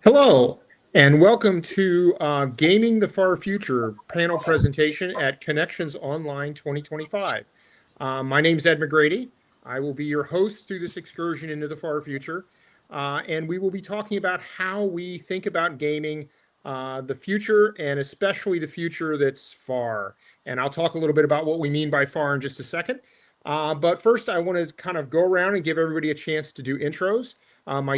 Hello, and welcome to Gaming the Far Future panel presentation at Connections Online 2025. My name is Ed McGrady. I will be your host through this excursion into the far future, and we will be talking about how we think about gaming, the future, and especially the future that's far. And I'll talk a little bit about what we mean by far in just a second. But first, I want to kind of go around and give everybody a chance to do intros. My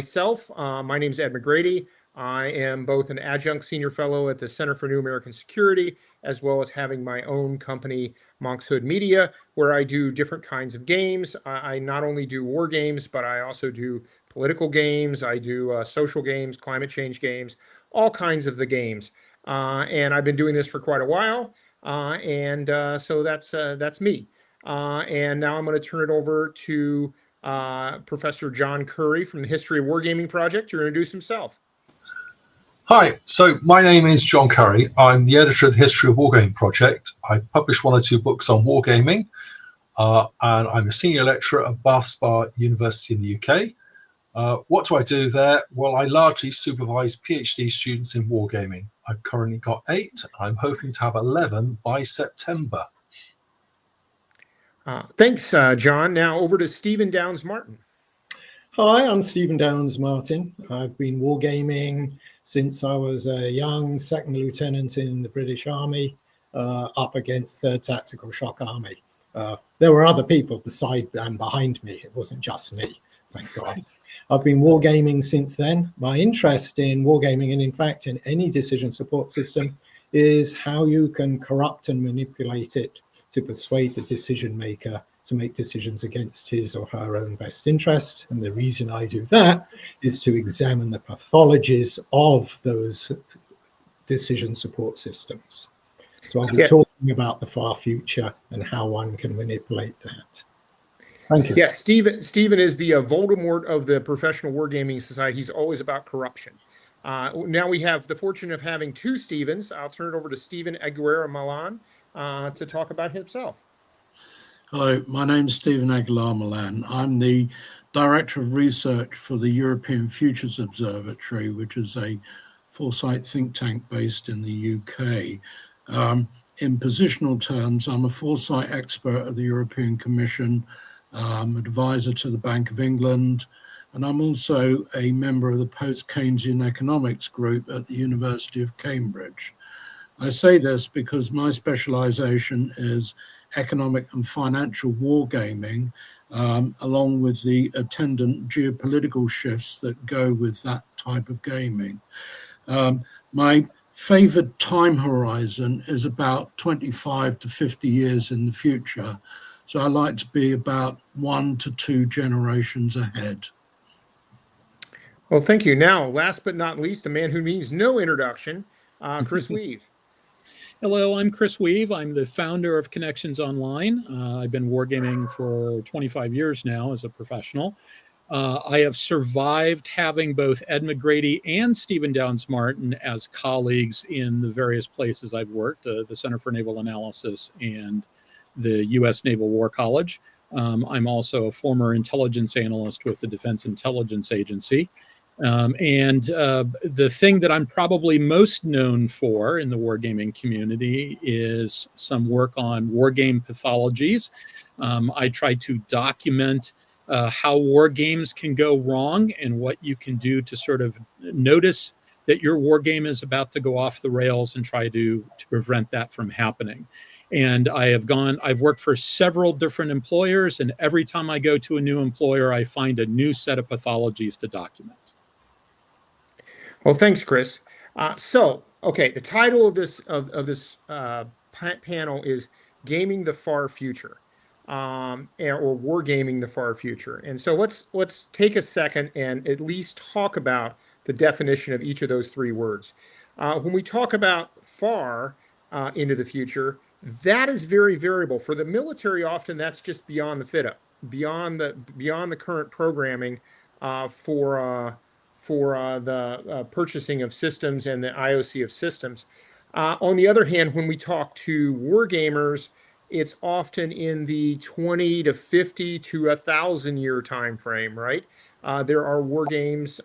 name is Ed McGrady. I am both an adjunct senior fellow at the Center for New American Security, as well as having my own company, Monk's Hood Media, where I do different kinds of games. I not only do war games, but I also do political games. I do social games, climate change games, all kinds of the games. And I've been doing this for quite a while. So that's me. And now I'm going to turn it over to Professor John Curry from the History of Wargaming Project to introduce himself. Hi, so my name is John Curry. I'm the editor of the History of Wargaming Project. I published one or two books on wargaming, and I'm a senior lecturer at Bath Spa University in the UK. What do I do there? Well, I largely supervise Ph.D. students in wargaming. I've currently got 8. I'm hoping to have 11 by September. Thanks, John. Now over to Stephen Downes-Martin. Hi, I'm Stephen Downes-Martin. I've been wargaming since I was a young second lieutenant in the British Army, up against 3rd Tactical Shock Army. There were other people beside and behind me. It wasn't just me, thank God. I've been wargaming since then. My interest in wargaming, and in fact in any decision support system, is how you can corrupt and manipulate it to persuade the decision maker to make decisions against his or her own best interest. And the reason I do that is to examine the pathologies of those decision support systems. So I'll be talking about the far future and how one can manipulate that. Thank you. Yes, Stephen is the Voldemort of the Professional Wargaming Society. He's always about corruption. Now we have the fortune of having 2 Stevens. I'll turn it over to Stephen Aguilar-Millan to talk about himself. Hello, my name is Stephen Aguilar-Millan. I'm the Director of Research for the European Futures Observatory, which is a foresight think tank based in the UK. In positional terms, I'm a foresight expert at the European Commission, advisor to the Bank of England, and I'm also a member of the post-Keynesian economics group at the University of Cambridge. I say this because my specialization is economic and financial wargaming, along with the attendant geopolitical shifts that go with that type of gaming. My favored time horizon is about 25 to 50 years in the future. So I like to be about 1 to 2 generations ahead. Well, thank you. Now, last but not least, a man who needs no introduction, Chris Weuve. Hello, I'm Chris Weuve. I'm the founder of Connections Online. I've been wargaming for 25 years now as a professional. I have survived having both Ed McGrady and Stephen Downes-Martin as colleagues in the various places I've worked, the Center for Naval Analysis and the U.S. Naval War College. I'm also a former intelligence analyst with the Defense Intelligence Agency. The thing that I'm probably most known for in the wargaming community is some work on wargame pathologies. I try to document how war games can go wrong and what you can do to sort of notice that your war game is about to go off the rails and try to prevent that from happening. And I've worked for several different employers, and every time I go to a new employer, I find a new set of pathologies to document. Well, thanks, Chris. The title of this panel is "Gaming the Far Future," or "Wargaming the Far Future." And so let's take a second and at least talk about the definition of each of those 3 words. When we talk about far into the future, that is very variable. For the military, often that's just beyond the FIDA, beyond the current programming for the purchasing of systems and the IOC of systems. On the other hand, when we talk to war gamers, it's often in the 20 to 50 to 1,000-year time frame, right? There are war games,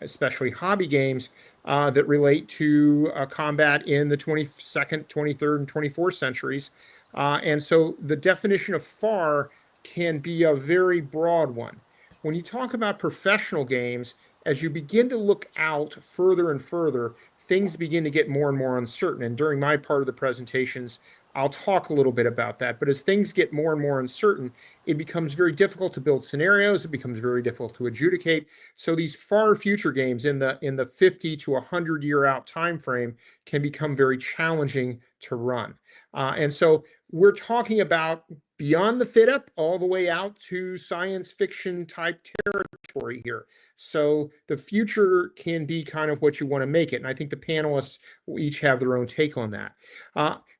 especially hobby games, that relate to combat in the 22nd, 23rd, and 24th centuries. And so the definition of far can be a very broad one. When you talk about professional games, as you begin to look out further and further, things begin to get more and more uncertain. And during my part of the presentations, I'll talk a little bit about that. But as things get more and more uncertain, it becomes very difficult to build scenarios. It becomes very difficult to adjudicate. So these far future games in the 50 to 100-year out time frame can become very challenging to run. And so we're talking about beyond the fit up all the way out to science fiction type territory here. So the future can be kind of what you want to make it. And I think the panelists will each have their own take on that.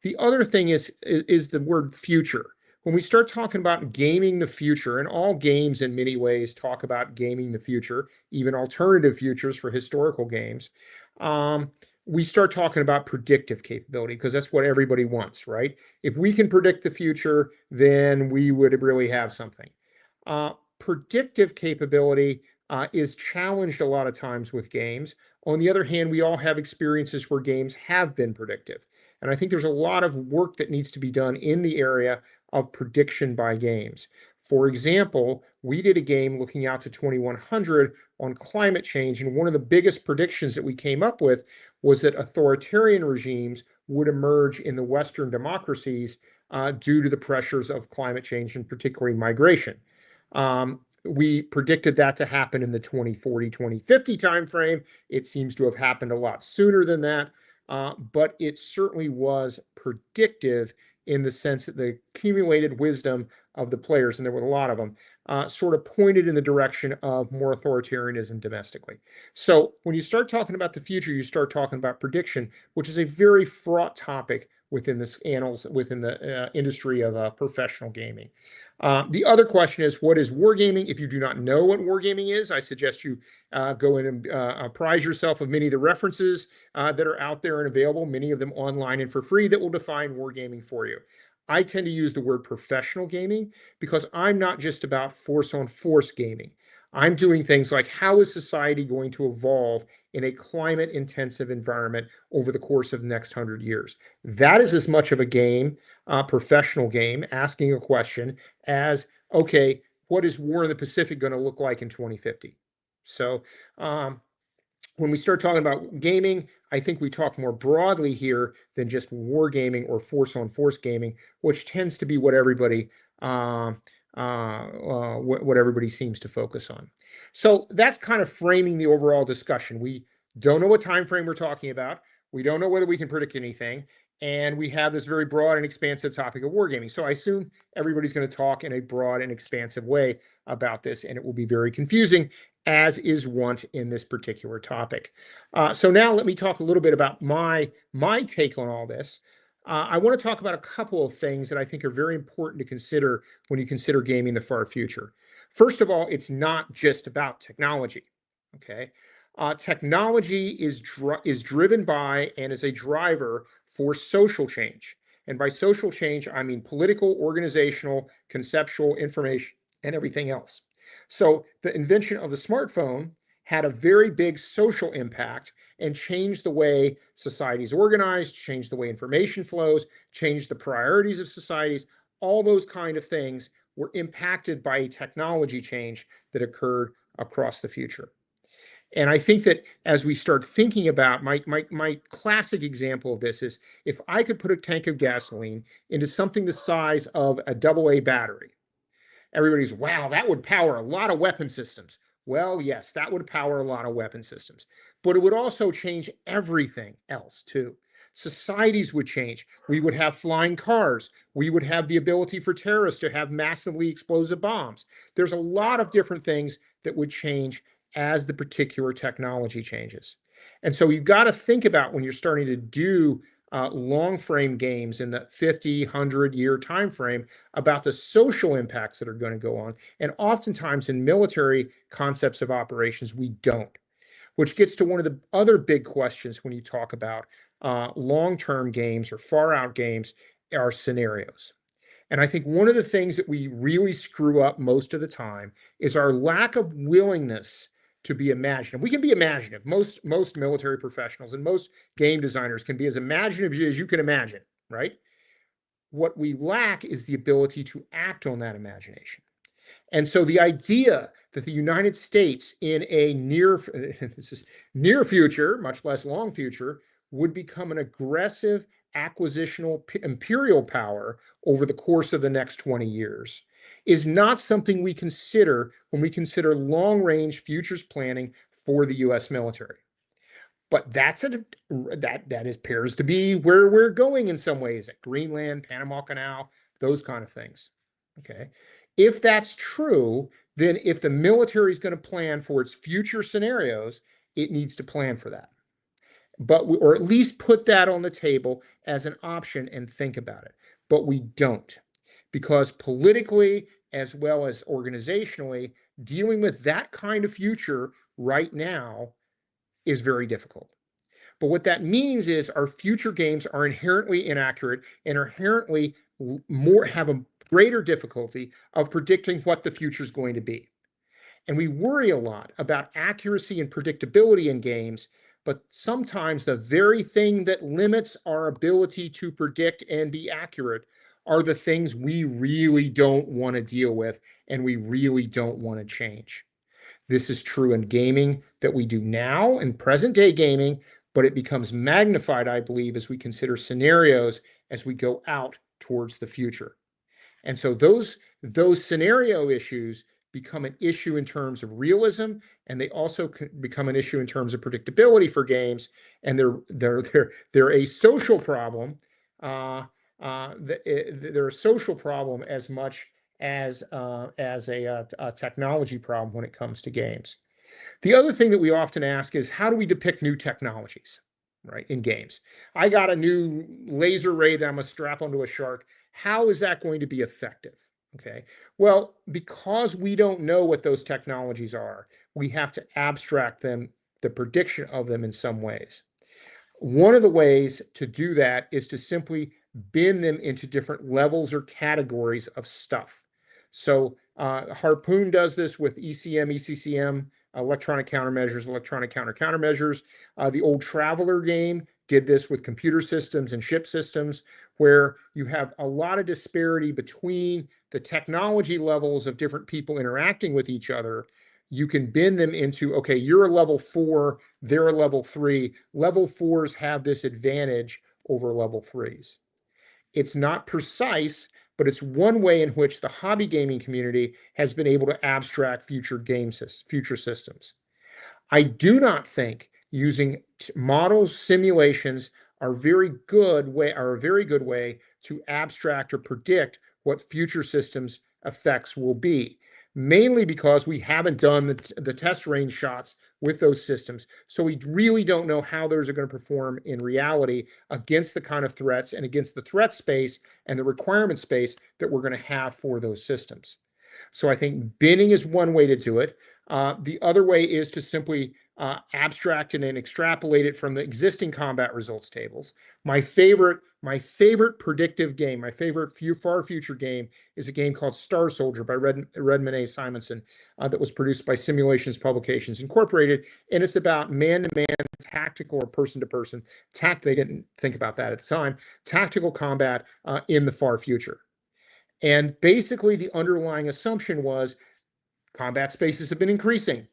The other thing is the word future. When we start talking about gaming the future, and all games in many ways talk about gaming the future, even alternative futures for historical games, we start talking about predictive capability because that's what everybody wants, right? If we can predict the future, then we would really have something. Predictive capability is challenged a lot of times with games. On the other hand, we all have experiences where games have been predictive. And I think there's a lot of work that needs to be done in the area of prediction by games. For example, we did a game looking out to 2100 on climate change, and one of the biggest predictions that we came up with was that authoritarian regimes would emerge in the Western democracies due to the pressures of climate change and particularly migration. We predicted that to happen in the 2040, 2050 timeframe. It seems to have happened a lot sooner than that, but it certainly was predictive in the sense that the accumulated wisdom of the players, and there were a lot of them, sort of pointed in the direction of more authoritarianism domestically. So when you start talking about the future, you start talking about prediction, which is a very fraught topic within this annals, within the industry of professional gaming. The other question is, what is wargaming? If you do not know what wargaming is, I suggest you go in and apprise yourself of many of the references that are out there and available, many of them online and for free, that will define wargaming for you. I tend to use the word professional gaming because I'm not just about force on force gaming. I'm doing things like, how is society going to evolve in a climate intensive environment over the course of the next 100 years? That is as much of a game, professional game, asking a question as, okay, what is war in the Pacific going to look like in 2050? So when we start talking about gaming, I think we talk more broadly here than just war gaming or force on force gaming, which tends to be what everybody what everybody seems to focus on. So that's kind of framing the overall discussion. We don't know what time frame we're talking about. We don't know whether we can predict anything. And we have this very broad and expansive topic of wargaming. So I assume everybody's going to talk in a broad and expansive way about this, and it will be very confusing, as is wont in this particular topic. So now let me talk a little bit about my take on all this. I want to talk about a couple of things that I think are very important to consider when you consider gaming the far future. First of all, it's not just about technology, okay? Technology is driven by and is a driver for social change. And by social change, I mean political, organizational, conceptual, information, and everything else. So the invention of the smartphone had a very big social impact and changed the way societies organized, changed the way information flows, changed the priorities of societies. All those kind of things were impacted by a technology change that occurred across the future. And I think that as we start thinking about my classic example of this is, if I could put a tank of gasoline into something the size of a AA battery, everybody's, wow, that would power a lot of weapon systems. Well, yes, that would power a lot of weapon systems, but it would also change everything else too. Societies would change. We would have flying cars. We would have the ability for terrorists to have massively explosive bombs. There's a lot of different things that would change as the particular technology changes. And so you've got to think about, when you're starting to do long frame games in the 50, 100-year time frame, about the social impacts that are going to go on. And oftentimes in military concepts of operations, we don't, which gets to one of the other big questions when you talk about long-term games or far out games, are scenarios. And I think one of the things that we really screw up most of the time is our lack of willingness to be imaginative. We can be imaginative. Most military professionals and most game designers can be as imaginative as you can imagine, right? What we lack is the ability to act on that imagination. And so the idea that the United States in a near future, much less long future, would become an aggressive acquisitional imperial power over the course of the next 20 years is not something we consider when we consider long-range futures planning for the US military. But that appears to be where we're going in some ways, at Greenland, Panama Canal, those kind of things. Okay. If that's true, then if the military is going to plan for its future scenarios, it needs to plan for that. Or at least put that on the table as an option and think about it. But we don't, because politically as well as organizationally, dealing with that kind of future right now is very difficult. But what that means is our future games are inherently inaccurate and inherently have a greater difficulty of predicting what the future is going to be. And we worry a lot about accuracy and predictability in games, but sometimes the very thing that limits our ability to predict and be accurate are the things we really don't want to deal with and we really don't want to change. This is true in gaming that we do now in present day gaming, but it becomes magnified, I believe, as we consider scenarios as we go out towards the future. And so those scenario issues become an issue in terms of realism, and they also become an issue in terms of predictability for games. And they're a social problem. They're a social problem as much as a technology problem when it comes to games. The other thing that we often ask is, how do we depict new technologies, right, in games? I got a new laser ray that I'm going to strap onto a shark. How is that going to be effective? Okay, well, because we don't know what those technologies are, we have to abstract them, the prediction of them in some ways. One of the ways to do that is to simply bin them into different levels or categories of stuff. So Harpoon does this with ECM, ECCM, electronic countermeasures, electronic countermeasures. The old Traveler game did this with computer systems and ship systems, where you have a lot of disparity between the technology levels of different people interacting with each other. You can bin them into, okay, you're a level 4, they're a level 3. Level 4s have this advantage over level 3s. It's not precise, but it's one way in which the hobby gaming community has been able to abstract future systems. I do not think using models, simulations are a very good way to abstract or predict what future systems effects will be, mainly because we haven't done the test range shots with those systems. So we really don't know how those are going to perform in reality against the kind of threats and against the threat space and the requirement space that we're going to have for those systems. So I think binning is one way to do it. The other way is to simply abstract and then extrapolate it from the existing combat results tables. My favorite predictive game, my favorite far future game, is a game called Star Soldier by Redmond A. Simonson that was produced by Simulations Publications Incorporated, and it's about man-to-man tactical or person-to-person they didn't think about that at the time, tactical combat in the far future. And basically the underlying assumption was combat spaces have been increasing.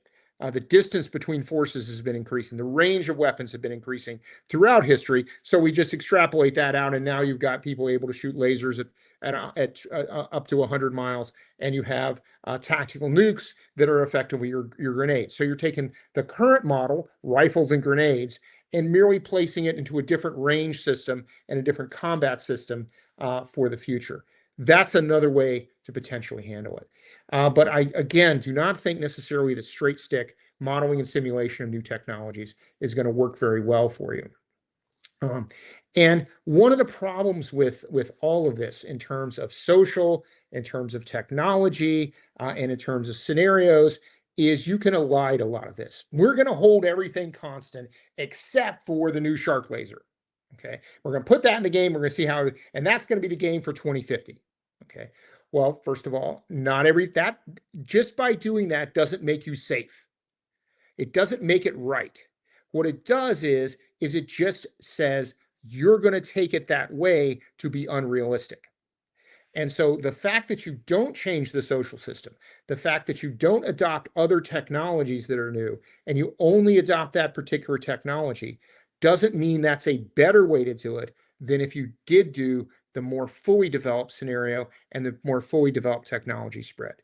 The distance between forces has been increasing. The range of weapons have been increasing throughout history. So we just extrapolate that out, and now you've got people able to shoot lasers at up to 100 miles, and you have tactical nukes that are effectively your grenades. So you're taking the current model, rifles and grenades, and merely placing it into a different range system and a different combat system for the future. That's another way to potentially handle it. But I, again, do not think necessarily that straight stick modeling and simulation of new technologies is going to work very well for you. And one of the problems with all of this in terms of social, in terms of technology, and in terms of scenarios is you can elide a lot of this. We're going to hold everything constant except for the new shark laser. Okay, we're going to put that in the game. We're going to see how, and that's going to be the game for 2050. Okay. Well, first of all, just by doing that doesn't make you safe. It doesn't make it right. What it does is it just says you're going to take it that way to be unrealistic. And so the fact that you don't change the social system, the fact that you don't adopt other technologies that are new, and you only adopt that particular technology, doesn't mean that's a better way to do it than if you did do the more fully developed scenario and the more fully developed technology spread.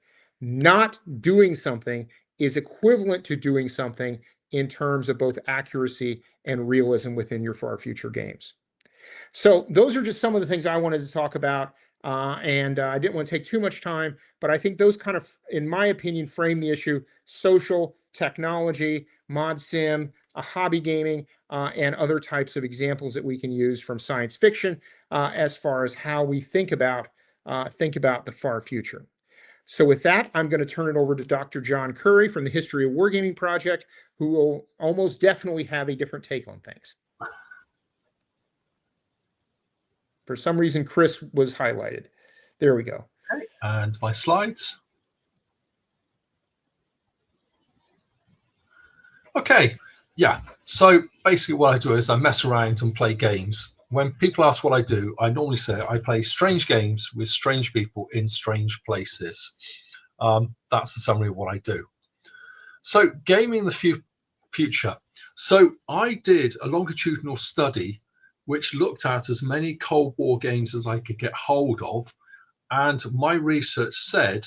Not doing something is equivalent to doing something in terms of both accuracy and realism within your far future games. So those are just some of the things I wanted to talk about. And I didn't want to take too much time, but I think those kind of, in my opinion, frame the issue: social, technology, mod sim, hobby gaming, and other types of examples that we can use from science fiction as far as how we think about the far future. So with that, I'm going to turn it over to Dr. John Curry from the History of Wargaming Project, who will almost definitely have a different take on things. For some reason, Chris was highlighted. There we go. Okay, and my slides. Okay, yeah. So basically what I do is I mess around and play games. When people ask what I do, I normally say I play strange games with strange people in strange places. That's the summary of what I do. So gaming the future. So I did a longitudinal study which looked at as many Cold War games as I could get hold of. And my research said,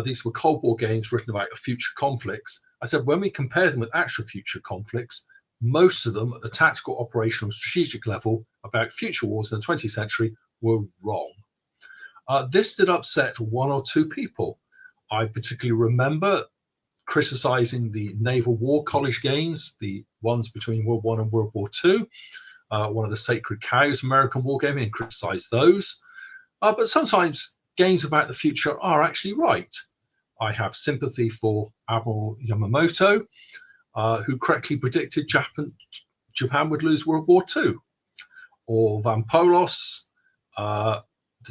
these were Cold War games written about future conflicts. I said, when we compare them with actual future conflicts, most of them at the tactical, operational, strategic level about future wars in the 20th century were wrong. This did upset one or two people. I particularly remember criticizing the Naval War College games, the ones between World War I and World War II. One of the sacred cows, American wargaming, and criticize those. But sometimes games about the future are actually right. I have sympathy for Admiral Yamamoto, who correctly predicted Japan would lose World War II, or Van Polos, the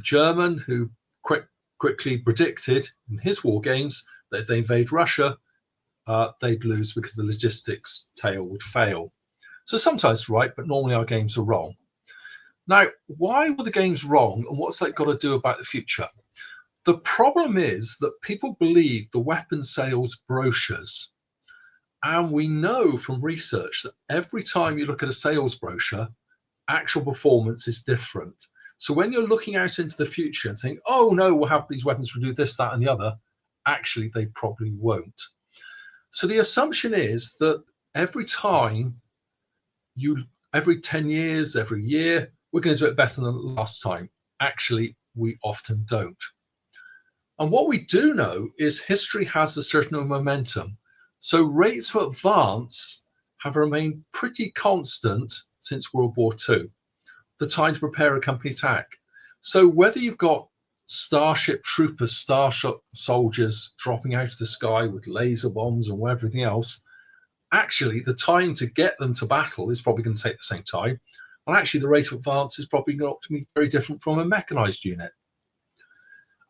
German, who quickly predicted in his war games that if they invade Russia, they'd lose because the logistics tail would fail. So sometimes right, but normally our games are wrong. Now, why were the games wrong, and what's that got to do about the future? The problem is that people believe the weapons sales brochures. And we know from research that every time you look at a sales brochure, actual performance is different. So when you're looking out into the future and saying, oh no, we'll have these weapons to do this, that, and the other, actually they probably won't. So the assumption is that every 10 years, every year, we're going to do it better than last time. Actually, we often don't. And what we do know is history has a certain momentum. So rates of advance have remained pretty constant since World War II, the time to prepare a company attack. So whether you've got Starship Troopers, Starship soldiers dropping out of the sky with laser bombs and everything else, actually the time to get them to battle is probably going to take the same time. And actually the rate of advance is probably not going to be very different from a mechanized unit.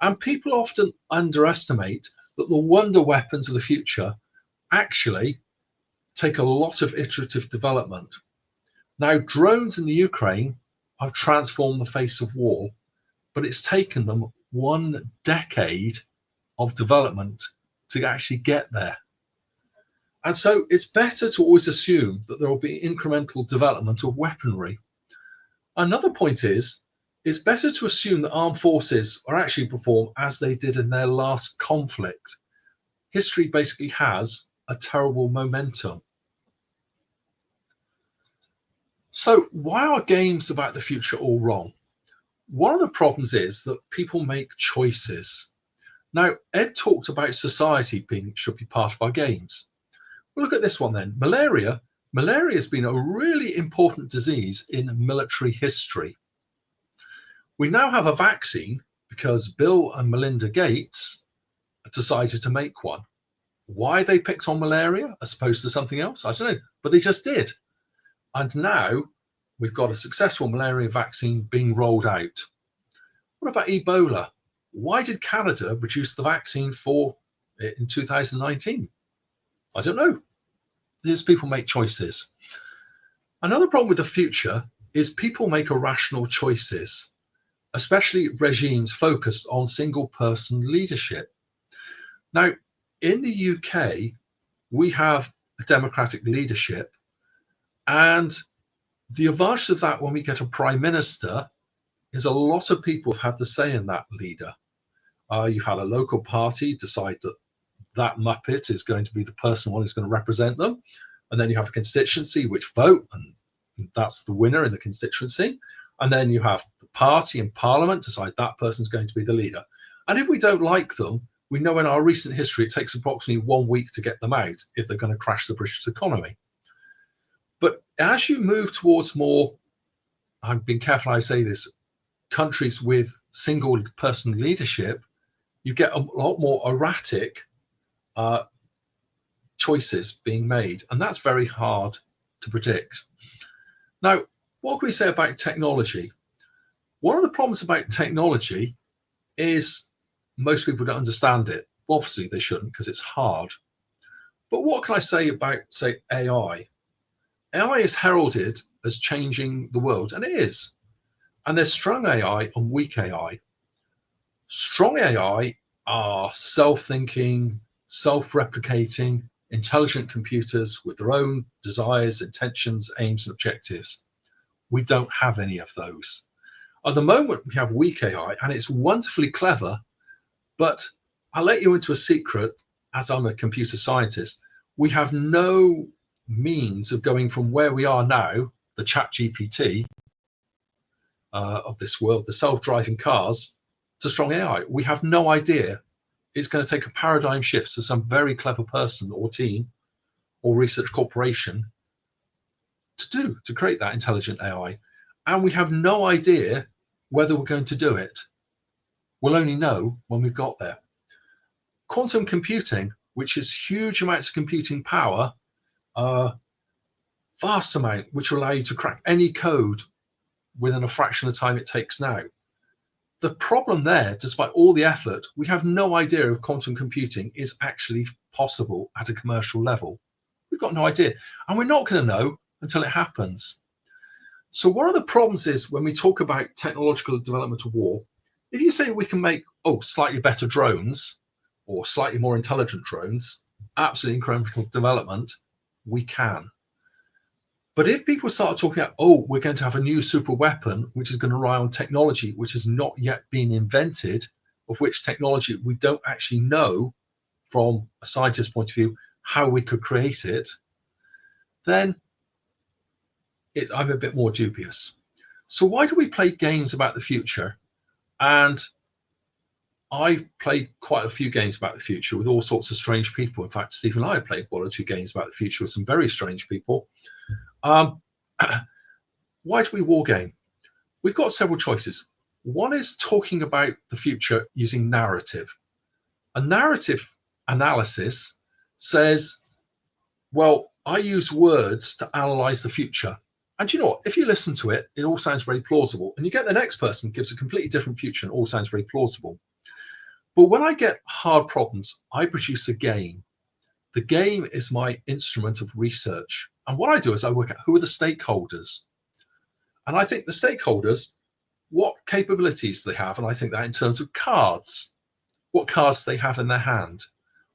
And people often underestimate that the wonder weapons of the future actually take a lot of iterative development. Now, drones in the Ukraine have transformed the face of war, but it's taken them 1 decade of development to actually get there. And so it's better to always assume that there will be incremental development of weaponry. Another point is, it's better to assume that armed forces are actually perform as they did in their last conflict. History basically has a terrible momentum. So why are games about the future all wrong? One of the problems is that people make choices. Now, Ed talked about society should be part of our games. Well, look at this one then. Malaria. Malaria has been a really important disease in military history. We now have a vaccine because Bill and Melinda Gates decided to make one. Why they picked on malaria as opposed to something else, I don't know, but they just did. And now we've got a successful malaria vaccine being rolled out. What about Ebola? Why did Canada produce the vaccine for it in 2019? I don't know. These people make choices. Another problem with the future is people make irrational choices, especially regimes focused on single person leadership. Now, in the UK, we have a democratic leadership, and the advantage of that when we get a prime minister is a lot of people have had the say in that leader. You've had a local party decide that that Muppet is going to be the person one who's going to represent them. And then you have a constituency which vote, and that's the winner in the constituency. And then you have the party in Parliament decide that person's going to be the leader. And if we don't like them, we know in our recent history it takes approximately 1 week to get them out if they're going to crash the British economy. But as you move towards more, I've been careful how I say this, countries with single person leadership, you get a lot more erratic choices being made, and that's very hard to predict. Now, what can we say about technology? One of the problems about technology is most people don't understand it. Obviously, they shouldn't because it's hard. But what can I say about, say, AI? AI is heralded as changing the world, and it is. And there's strong AI and weak AI. Strong AI are self-thinking, self-replicating, intelligent computers with their own desires, intentions, aims, and objectives. We don't have any of those. At the moment, we have weak AI, and it's wonderfully clever, but I'll let you into a secret, as I'm a computer scientist, we have no means of going from where we are now, the chat GPT of this world, the self-driving cars, to strong AI. We have no idea. It's going to take a paradigm shift to some very clever person or team or research corporation to create that intelligent AI. And we have no idea whether we're going to do it. We'll only know when we've got there. Quantum computing, which is huge amounts of computing power, vast amount, which will allow you to crack any code within a fraction of the time it takes now. The problem there, despite all the effort, we have no idea if quantum computing is actually possible at a commercial level. We've got no idea. And we're not going to know until it happens. So one of the problems is when we talk about technological development of war, if you say we can make, slightly better drones or slightly more intelligent drones, absolutely incremental development, we can. But if people start talking about, we're going to have a new super weapon, which is going to rely on technology which has not yet been invented, of which technology we don't actually know from a scientist's point of view how we could create it, then I'm a bit more dubious. So why do we play games about the future? And I've played quite a few games about the future with all sorts of strange people. In fact, Steve and I have played 1 or 2 games about the future with some very strange people. Why do we war game? We've got several choices. One is talking about the future using narrative. A narrative analysis says, well, I use words to analyze the future. And you know what? If you listen to it, it all sounds very plausible. And you get the next person gives a completely different future and all sounds very plausible. But when I get hard problems, I produce a game. The game is my instrument of research. And what I do is I work out who are the stakeholders. And I think the stakeholders, what capabilities they have, and I think that in terms of cards, what cards they have in their hand.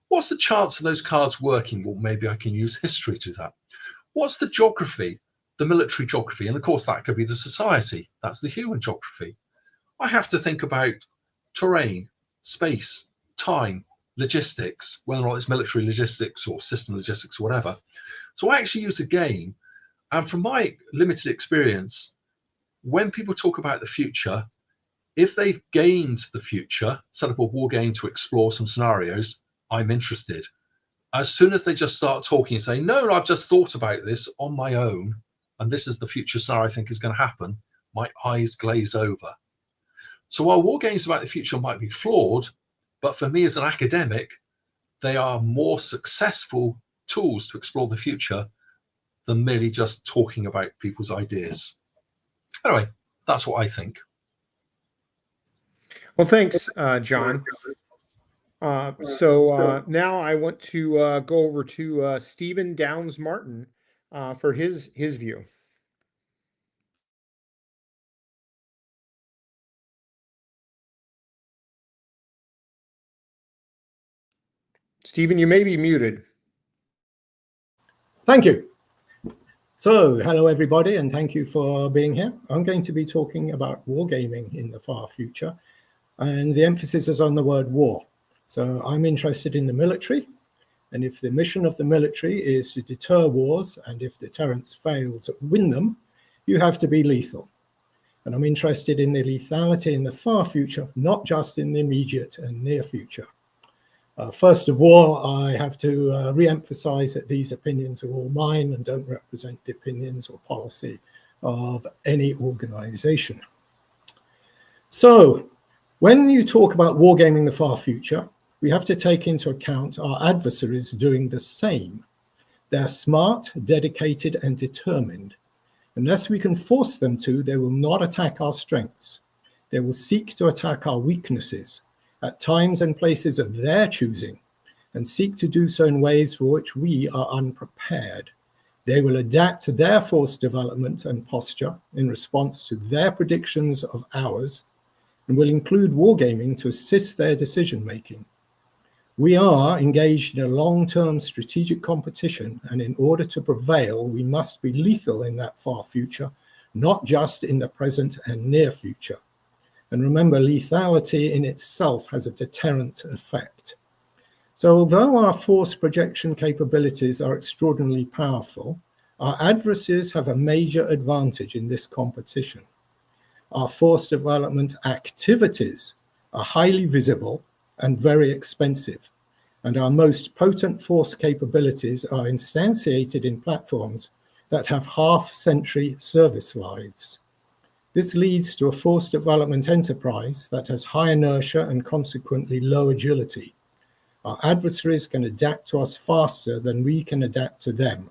What's the chance of those cards working? Well, maybe I can use history to that. What's the geography, the military geography? And of course, that could be the society. That's the human geography. I have to think about terrain, space, time, logistics, whether or not it's military logistics or system logistics or whatever. So I actually use a game. And from my limited experience, when people talk about the future, if they've gained the future, set up a war game to explore some scenarios, I'm interested. As soon as they just start talking and say, no, I've just thought about this on my own, and this is the future scenario I think is going to happen, my eyes glaze over. So while war games about the future might be flawed, but for me as an academic, they are more successful tools to explore the future than merely just talking about people's ideas. Anyway, that's what I think. Well, thanks, John. So now I want to go over to Stephen Downes Martin for his view. Stephen, you may be muted. Thank you. So, hello everybody, and thank you for being here. I'm going to be talking about wargaming in the far future, and the emphasis is on the word war. So I'm interested in the military, and if the mission of the military is to deter wars, and if deterrence fails, win them, you have to be lethal. And I'm interested in the lethality in the far future, not just in the immediate and near future. First of all, I have to re-emphasize that these opinions are all mine and don't represent the opinions or policy of any organization. So, when you talk about wargaming the far future, we have to take into account our adversaries doing the same. They're smart, dedicated, and determined. Unless we can force them to, they will not attack our strengths. They will seek to attack our weaknesses at times and places of their choosing, and seek to do so in ways for which we are unprepared. They will adapt to their force development and posture in response to their predictions of ours, and will include wargaming to assist their decision-making. We are engaged in a long-term strategic competition, and in order to prevail, we must be lethal in that far future, not just in the present and near future. And remember, lethality in itself has a deterrent effect. So although our force projection capabilities are extraordinarily powerful, our adversaries have a major advantage in this competition. Our force development activities are highly visible and very expensive, and our most potent force capabilities are instantiated in platforms that have half-century service lives. This leads to a force development enterprise that has high inertia and consequently low agility. Our adversaries can adapt to us faster than we can adapt to them.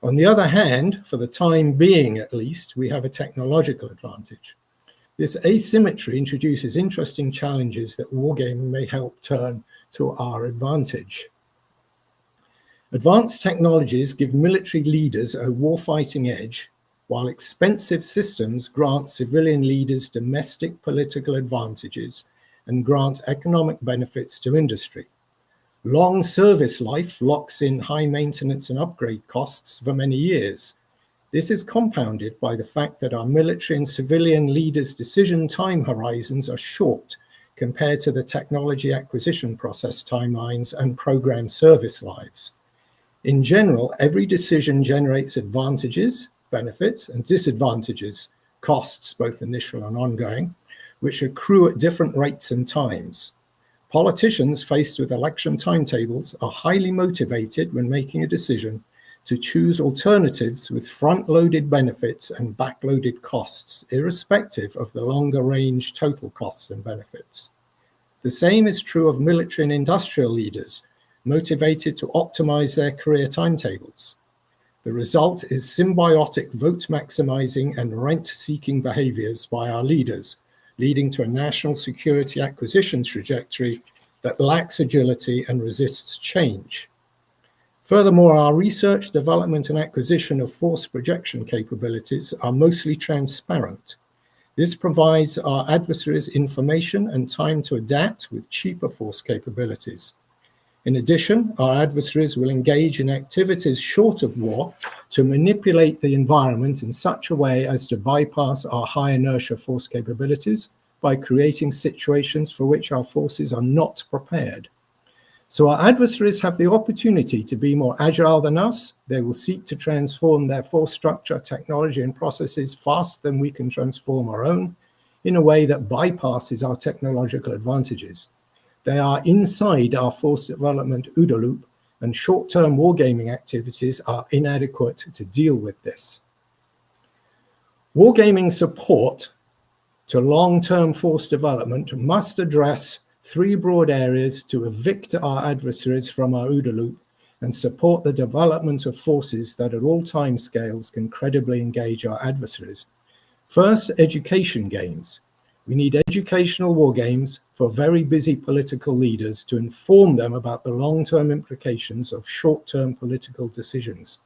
On the other hand, for the time being at least, we have a technological advantage. This asymmetry introduces interesting challenges that wargaming may help turn to our advantage. Advanced technologies give military leaders a warfighting edge, while expensive systems grant civilian leaders domestic political advantages and grant economic benefits to industry. Long service life locks in high maintenance and upgrade costs for many years. This is compounded by the fact that our military and civilian leaders' decision time horizons are short compared to the technology acquisition process timelines and program service lives. In general, every decision generates advantages, benefits, and disadvantages, costs, both initial and ongoing, which accrue at different rates and times. Politicians faced with election timetables are highly motivated when making a decision to choose alternatives with front-loaded benefits and back-loaded costs, irrespective of the longer-range total costs and benefits. The same is true of military and industrial leaders, motivated to optimize their career timetables. The result is symbiotic vote maximizing and rent-seeking behaviors by our leaders, leading to a national security acquisition trajectory that lacks agility and resists change. Furthermore, our research, development, and acquisition of force projection capabilities are mostly transparent. This provides our adversaries information and time to adapt with cheaper force capabilities. In addition, our adversaries will engage in activities short of war to manipulate the environment in such a way as to bypass our high inertia force capabilities by creating situations for which our forces are not prepared. So our adversaries have the opportunity to be more agile than us. They will seek to transform their force structure, technology, and processes faster than we can transform our own in a way that bypasses our technological advantages. They are inside our force development OODA loop, and short-term wargaming activities are inadequate to deal with this. Wargaming support to long-term force development must address three broad areas to evict our adversaries from our OODA loop and support the development of forces that at all time scales can credibly engage our adversaries. First, education games. We need educational war games for very busy political leaders to inform them about the long-term implications of short-term political decisions.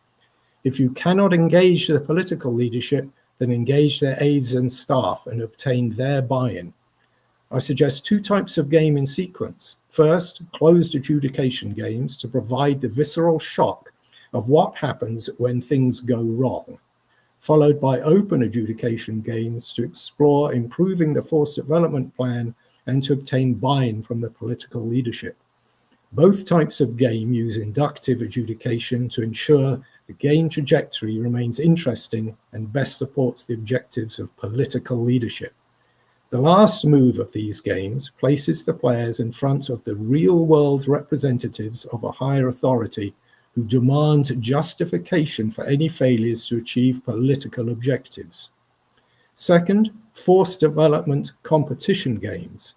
If you cannot engage the political leadership, then engage their aides and staff and obtain their buy-in. I suggest two types of game in sequence. First, closed adjudication games to provide the visceral shock of what happens when things go wrong, followed by open adjudication games to explore improving the force development plan and to obtain buy-in from the political leadership. Both types of game use inductive adjudication to ensure the game trajectory remains interesting and best supports the objectives of political leadership. The last move of these games places the players in front of the real-world representatives of a higher authority who demand justification for any failures to achieve political objectives. Second, force development competition games.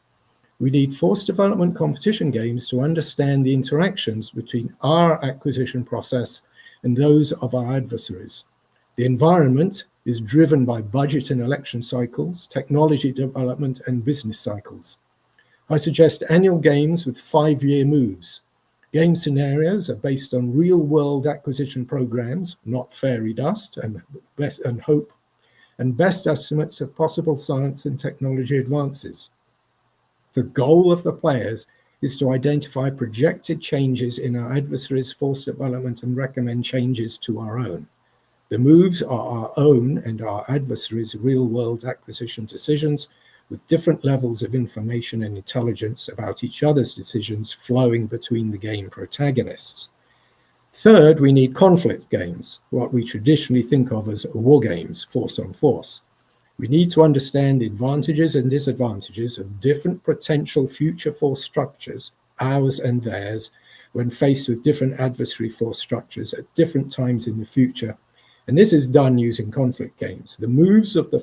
We need force development competition games to understand the interactions between our acquisition process and those of our adversaries. The environment is driven by budget and election cycles, technology development, and business cycles. I suggest annual games with 5-year moves. Game scenarios are based on real-world acquisition programs, not fairy dust and hope, and best estimates of possible science and technology advances. The goal of the players is to identify projected changes in our adversaries' force development and recommend changes to our own. The moves are our own and our adversaries' real-world acquisition decisions, with different levels of information and intelligence about each other's decisions flowing between the game protagonists. Third, we need conflict games, what we traditionally think of as war games, force on force. We need to understand the advantages and disadvantages of different potential future force structures, ours and theirs, when faced with different adversary force structures at different times in the future. And this is done using conflict games. The moves of the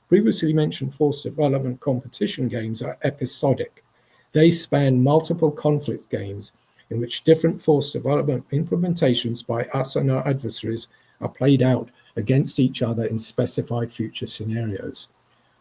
previously mentioned force development competition games are episodic. They span multiple conflict games in which different force development implementations by us and our adversaries are played out against each other in specified future scenarios.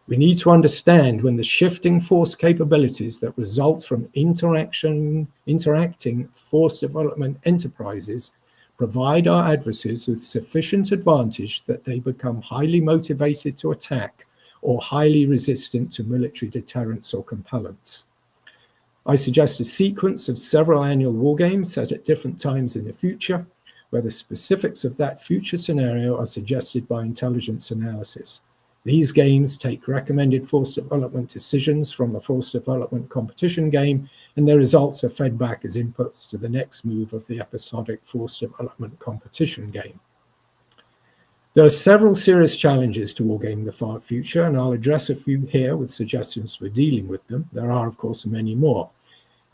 We need to understand when the shifting force capabilities that result from interacting force development enterprises provide our adversaries with sufficient advantage that they become highly motivated to attack or highly resistant to military deterrence or compellence. I suggest a sequence of several annual war games set at different times in the future, where the specifics of that future scenario are suggested by intelligence analysis. These games take recommended force development decisions from the force development competition game, and their results are fed back as inputs to the next move of the episodic force development competition game. There are several serious challenges to wargaming the far future, and I'll address a few here with suggestions for dealing with them. There are, of course, many more.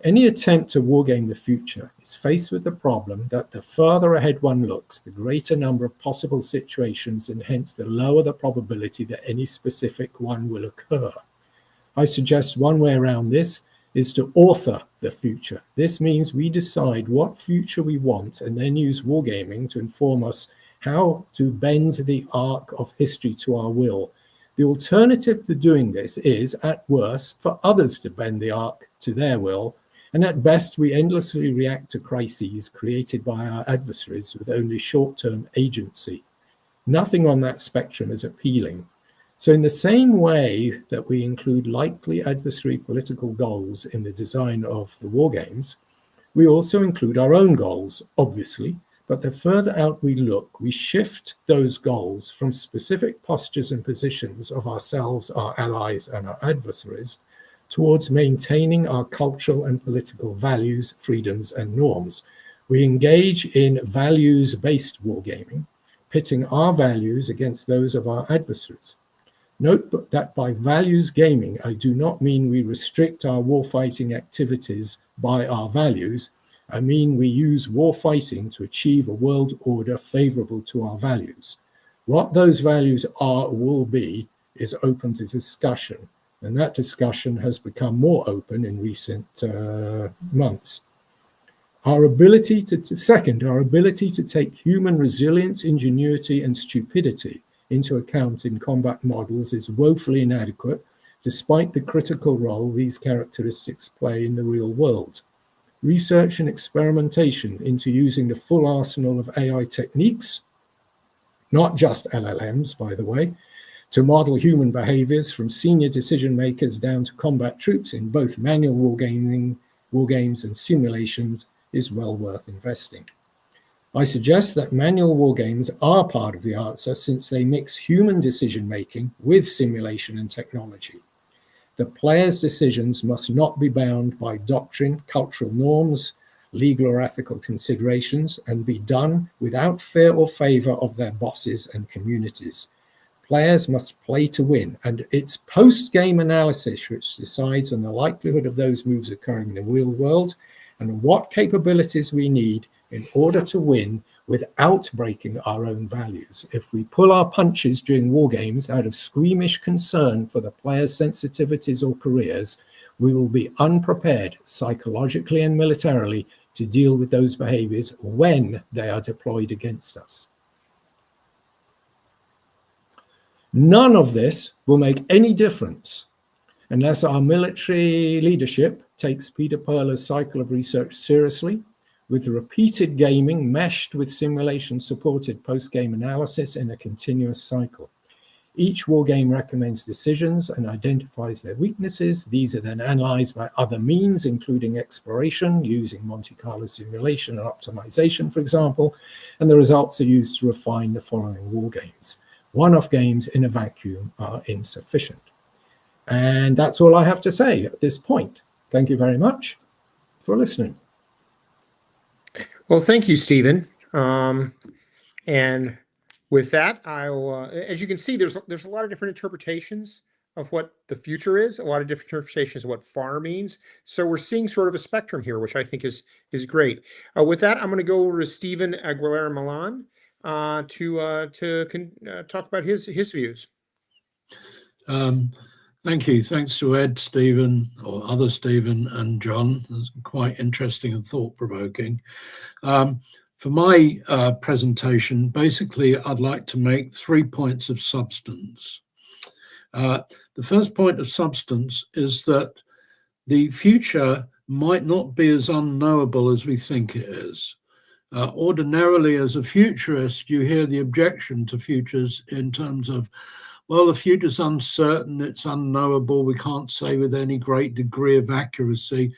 Any attempt to wargame the future is faced with the problem that the further ahead one looks, the greater number of possible situations, and hence the lower the probability that any specific one will occur. I suggest one way around this is to author the future. This means we decide what future we want and then use wargaming to inform us how to bend the arc of history to our will. The alternative to doing this is, at worst, for others to bend the arc to their will, and at best, we endlessly react to crises created by our adversaries with only short-term agency. Nothing on that spectrum is appealing. So in the same way that we include likely adversary political goals in the design of the war games, we also include our own goals, obviously, but the further out we look, we shift those goals from specific postures and positions of ourselves, our allies, and our adversaries towards maintaining our cultural and political values, freedoms, and norms. We engage in values-based wargaming, pitting our values against those of our adversaries. Note that by values gaming, I do not mean we restrict our warfighting activities by our values. I mean we use warfighting to achieve a world order favorable to our values. What those values are or will be is open to discussion. And that discussion has become more open in recent months. Our ability to take human resilience, ingenuity, and stupidity into account in combat models is woefully inadequate despite the critical role these characteristics play in the real world. Research and experimentation into using the full arsenal of AI techniques, not just LLMs, by the way, to model human behaviors from senior decision makers down to combat troops in both manual wargames and simulations is well worth investing. I suggest that manual wargames are part of the answer since they mix human decision making with simulation and technology. The player's decisions must not be bound by doctrine, cultural norms, legal or ethical considerations, and be done without fear or favor of their bosses and communities. Players must play to win, and it's post-game analysis which decides on the likelihood of those moves occurring in the real world and what capabilities we need in order to win without breaking our own values. If we pull our punches during war games out of squeamish concern for the players' sensitivities or careers, we will be unprepared psychologically and militarily to deal with those behaviors when they are deployed against us. None of this will make any difference unless our military leadership takes Peter Perler's cycle of research seriously, with repeated gaming meshed with simulation-supported post-game analysis in a continuous cycle. Each wargame recommends decisions and identifies their weaknesses. These are then analyzed by other means, including exploration, using Monte Carlo simulation and optimization, for example, and the results are used to refine the following wargames. One-off games in a vacuum are insufficient. And that's all I have to say at this point. Thank you very much for listening. Well, thank you, Stephen. And with that, I'll, as you can see, there's a lot of different interpretations of what the future is, a lot of different interpretations of what FAR means. So we're seeing sort of a spectrum here, which I think is great. With that, I'm going to go over to Stephen Aguilar-Millan to talk about his views. Thank you. Thanks to Ed, Stephen, or other Stephen, and John. It's quite interesting and thought-provoking. For my presentation, basically, I'd like to make 3 points of substance. The first point of substance is that the future might not be as unknowable as we think it is. Ordinarily, as a futurist, you hear the objection to futures in terms of, well, the future's uncertain, it's unknowable, we can't say with any great degree of accuracy.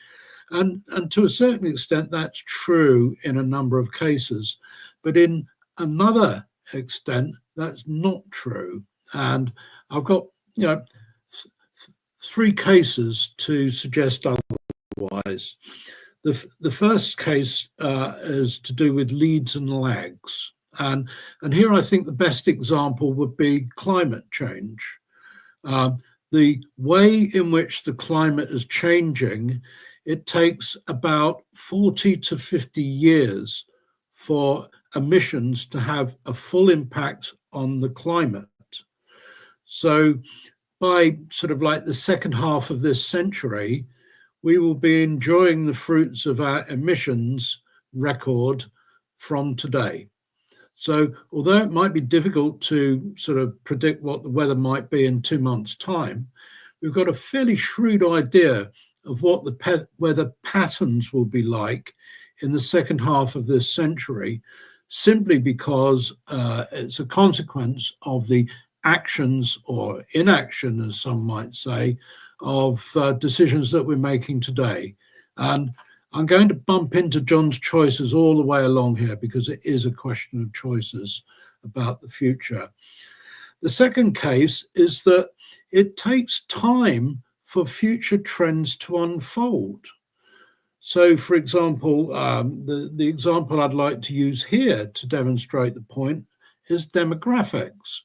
And to a certain extent, that's true in a number of cases. But in another extent, that's not true. And I've got, three cases to suggest otherwise. The first case is to do with leads and lags. And here I think the best example would be climate change. The way in which the climate is changing, it takes about 40 to 50 years for emissions to have a full impact on the climate. So by sort of like the second half of this century, we will be enjoying the fruits of our emissions record from today. So although it might be difficult to sort of predict what the weather might be in 2 months' time, we've got a fairly shrewd idea of what the weather patterns will be like in the second half of this century, simply because it's a consequence of the actions or inaction, as some might say, of decisions that we're making today. And I'm going to bump into John's choices all the way along here because it is a question of choices about the future. The second case is that it takes time for future trends to unfold. So, for example, the example I'd like to use here to demonstrate the point is demographics.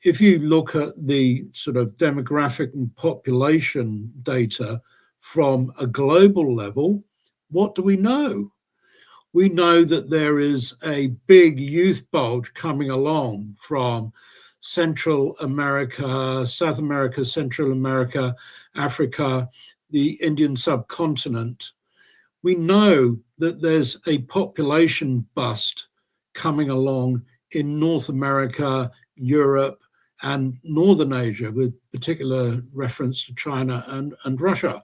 If you look at the sort of demographic and population data from a global level, what do we know? We know that there is a big youth bulge coming along from Central America, South America, Central America, Africa, the Indian subcontinent. We know that there's a population bust coming along in North America, Europe, and Northern Asia, with particular reference to China and Russia.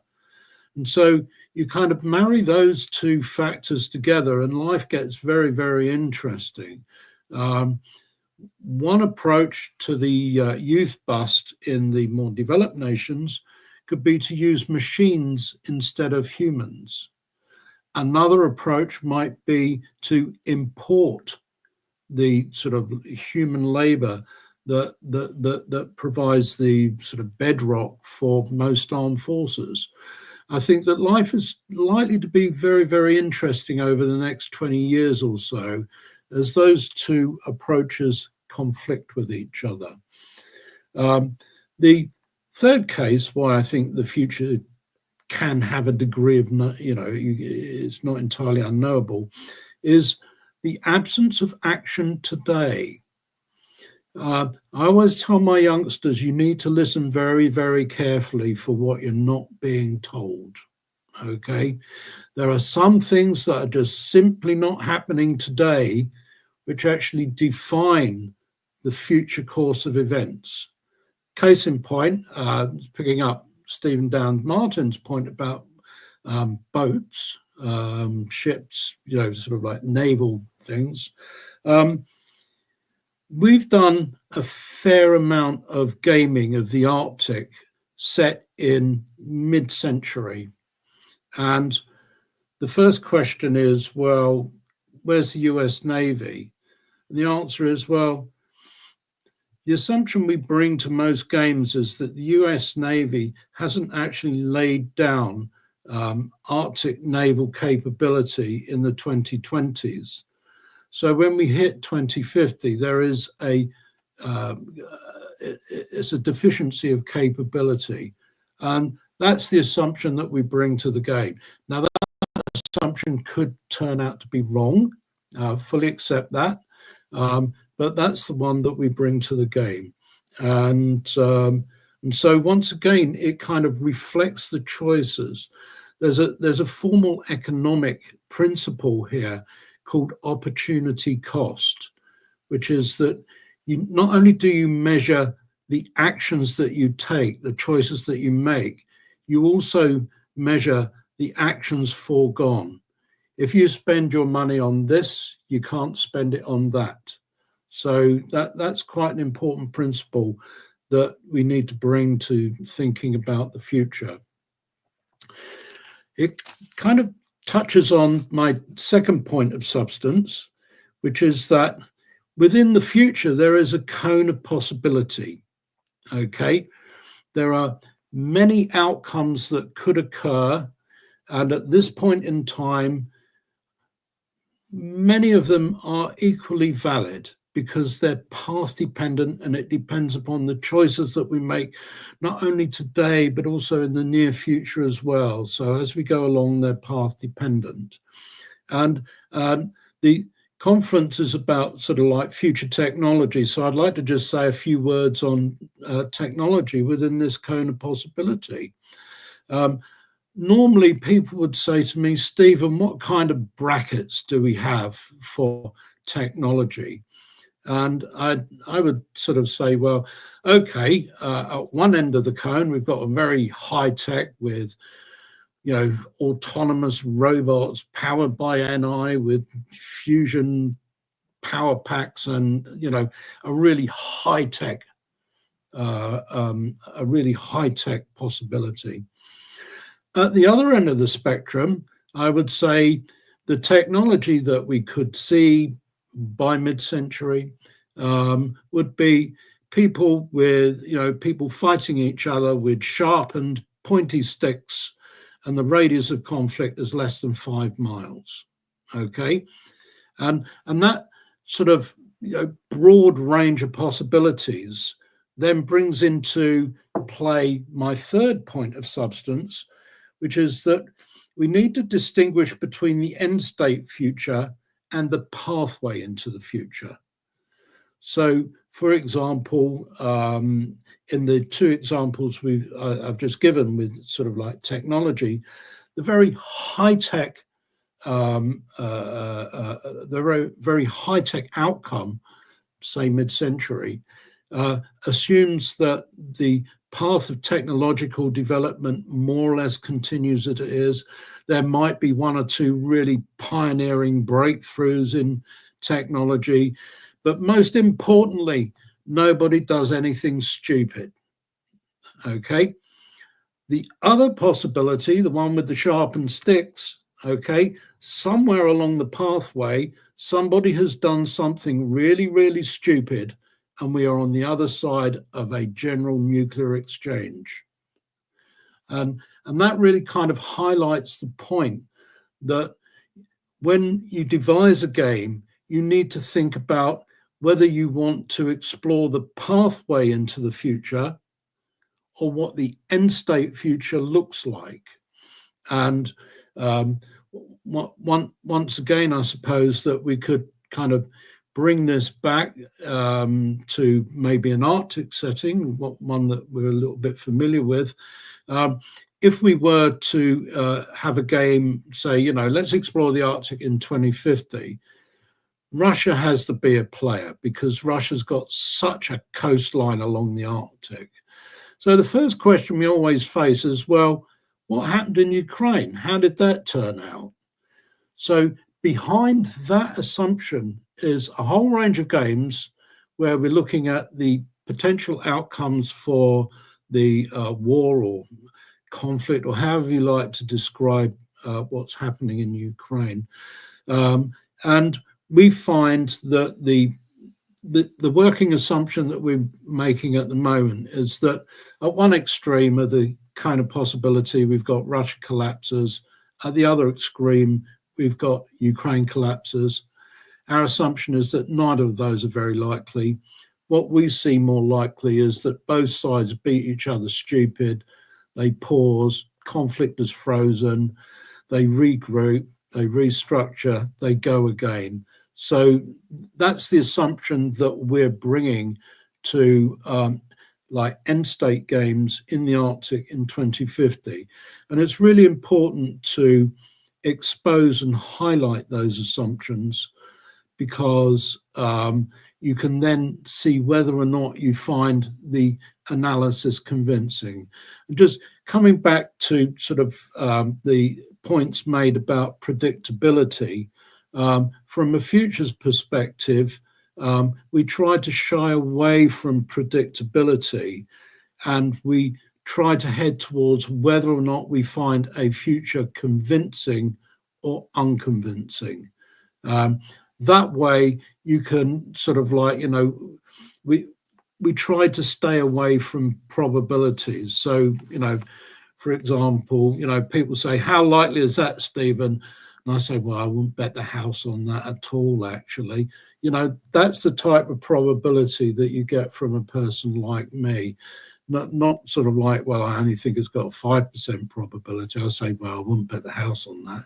And so you kind of marry those two factors together and life gets very, very interesting. One approach to the youth bust in the more developed nations could be to use machines instead of humans. Another approach might be to import the sort of human labor that provides the sort of bedrock for most armed forces. I think that life is likely to be very, very interesting over the next 20 years or so as those two approaches conflict with each other. The third case why I think the future can have a degree of, it's not entirely unknowable, is the absence of action today. I always tell my youngsters, you need to listen very, very carefully for what you're not being told, okay? There are some things that are just simply not happening today, which actually define the future course of events. Case in point, picking up Stephen Downes Martin's point about boats, ships, sort of like naval things. We've done a fair amount of gaming of the Arctic set in mid-century. And the first question is, well, where's the US Navy? And the answer is, well, the assumption we bring to most games is that the US Navy hasn't actually laid down Arctic naval capability in the 2020s. So when we hit 2050, there is it's a deficiency of capability. And that's the assumption that we bring to the game. Now, that assumption could turn out to be wrong. Fully accept that. But that's the one that we bring to the game. And so once again, it kind of reflects the choices. There's a formal economic principle here called opportunity cost, which is that you not only do you measure the actions that you take, the choices that you make, you also measure the actions foregone. If you spend your money on this, you can't spend it on that. So that's quite an important principle that we need to bring to thinking about the future. It kind of touches on my second point of substance, which is that within the future, there is a cone of possibility, okay? There are many outcomes that could occur, and at this point in time, many of them are equally valid because they're path dependent, and it depends upon the choices that we make, not only today, but also in the near future as well. So as we go along, they're path dependent. And the conference is about sort of like future technology. So I'd like to just say a few words on technology within this cone of possibility. Normally people would say to me, Stephen, what kind of brackets do we have for technology? And I would sort of say, well, okay, at one end of the cone, we've got a very high tech with, autonomous robots powered by NI with fusion power packs and, a really high tech possibility. At the other end of the spectrum, I would say the technology that we could see by mid-century would be people with, people fighting each other with sharpened pointy sticks, and the radius of conflict is less than 5 miles, okay? And that sort of broad range of possibilities then brings into play my third point of substance, which is that we need to distinguish between the end state future and the pathway into the future. So, for example, in the two examples I've just given with sort of like technology, the very high-tech, the very high-tech outcome, say mid-century, assumes that the path of technological development more or less continues as it is. There might be one or two really pioneering breakthroughs in technology, but most importantly, nobody does anything stupid. Okay. The other possibility, the one with the sharpened sticks, okay, somewhere along the pathway, somebody has done something really, really stupid, and we are on the other side of a general nuclear exchange. And that really kind of highlights the point that when you devise a game, you need to think about whether you want to explore the pathway into the future or what the end state future looks like. And once again, I suppose that we could kind of bring this back to maybe an Arctic setting, one that we're a little bit familiar with. If we were to have a game, say, you know, let's explore the Arctic in 2050, Russia has to be a player because Russia's got such a coastline along the Arctic. So the first question we always face is, well, what happened in Ukraine? How did that turn out? So behind that assumption is a whole range of games where we're looking at the potential outcomes for the war or conflict, or however you like to describe what's happening in Ukraine. And we find that the working assumption that we're making at the moment is that at one extreme of the kind of possibility, we've got Russia collapses. At the other extreme, we've got Ukraine collapses. Our assumption is that neither of those are very likely. What we see more likely is that both sides beat each other stupid. They pause, conflict is frozen, they regroup, they restructure, they go again. So that's the assumption that we're bringing to like end state games in the Arctic in 2050. And it's really important to expose and highlight those assumptions because you can then see whether or not you find the analysis convincing. And just coming back to sort of the points made about predictability, from a futures perspective, we try to shy away from predictability and we try to head towards whether or not we find a future convincing or unconvincing. That way you can sort of like, you know, we try to stay away from probabilities. So, you know, for example, you know, people say, how likely is that, Stephen? And I say, well, I wouldn't bet the house on that at all, actually. You know, that's the type of probability that you get from a person like me. Not sort of like, well, I only think it's got a 5% probability. I say, well, I wouldn't bet the house on that.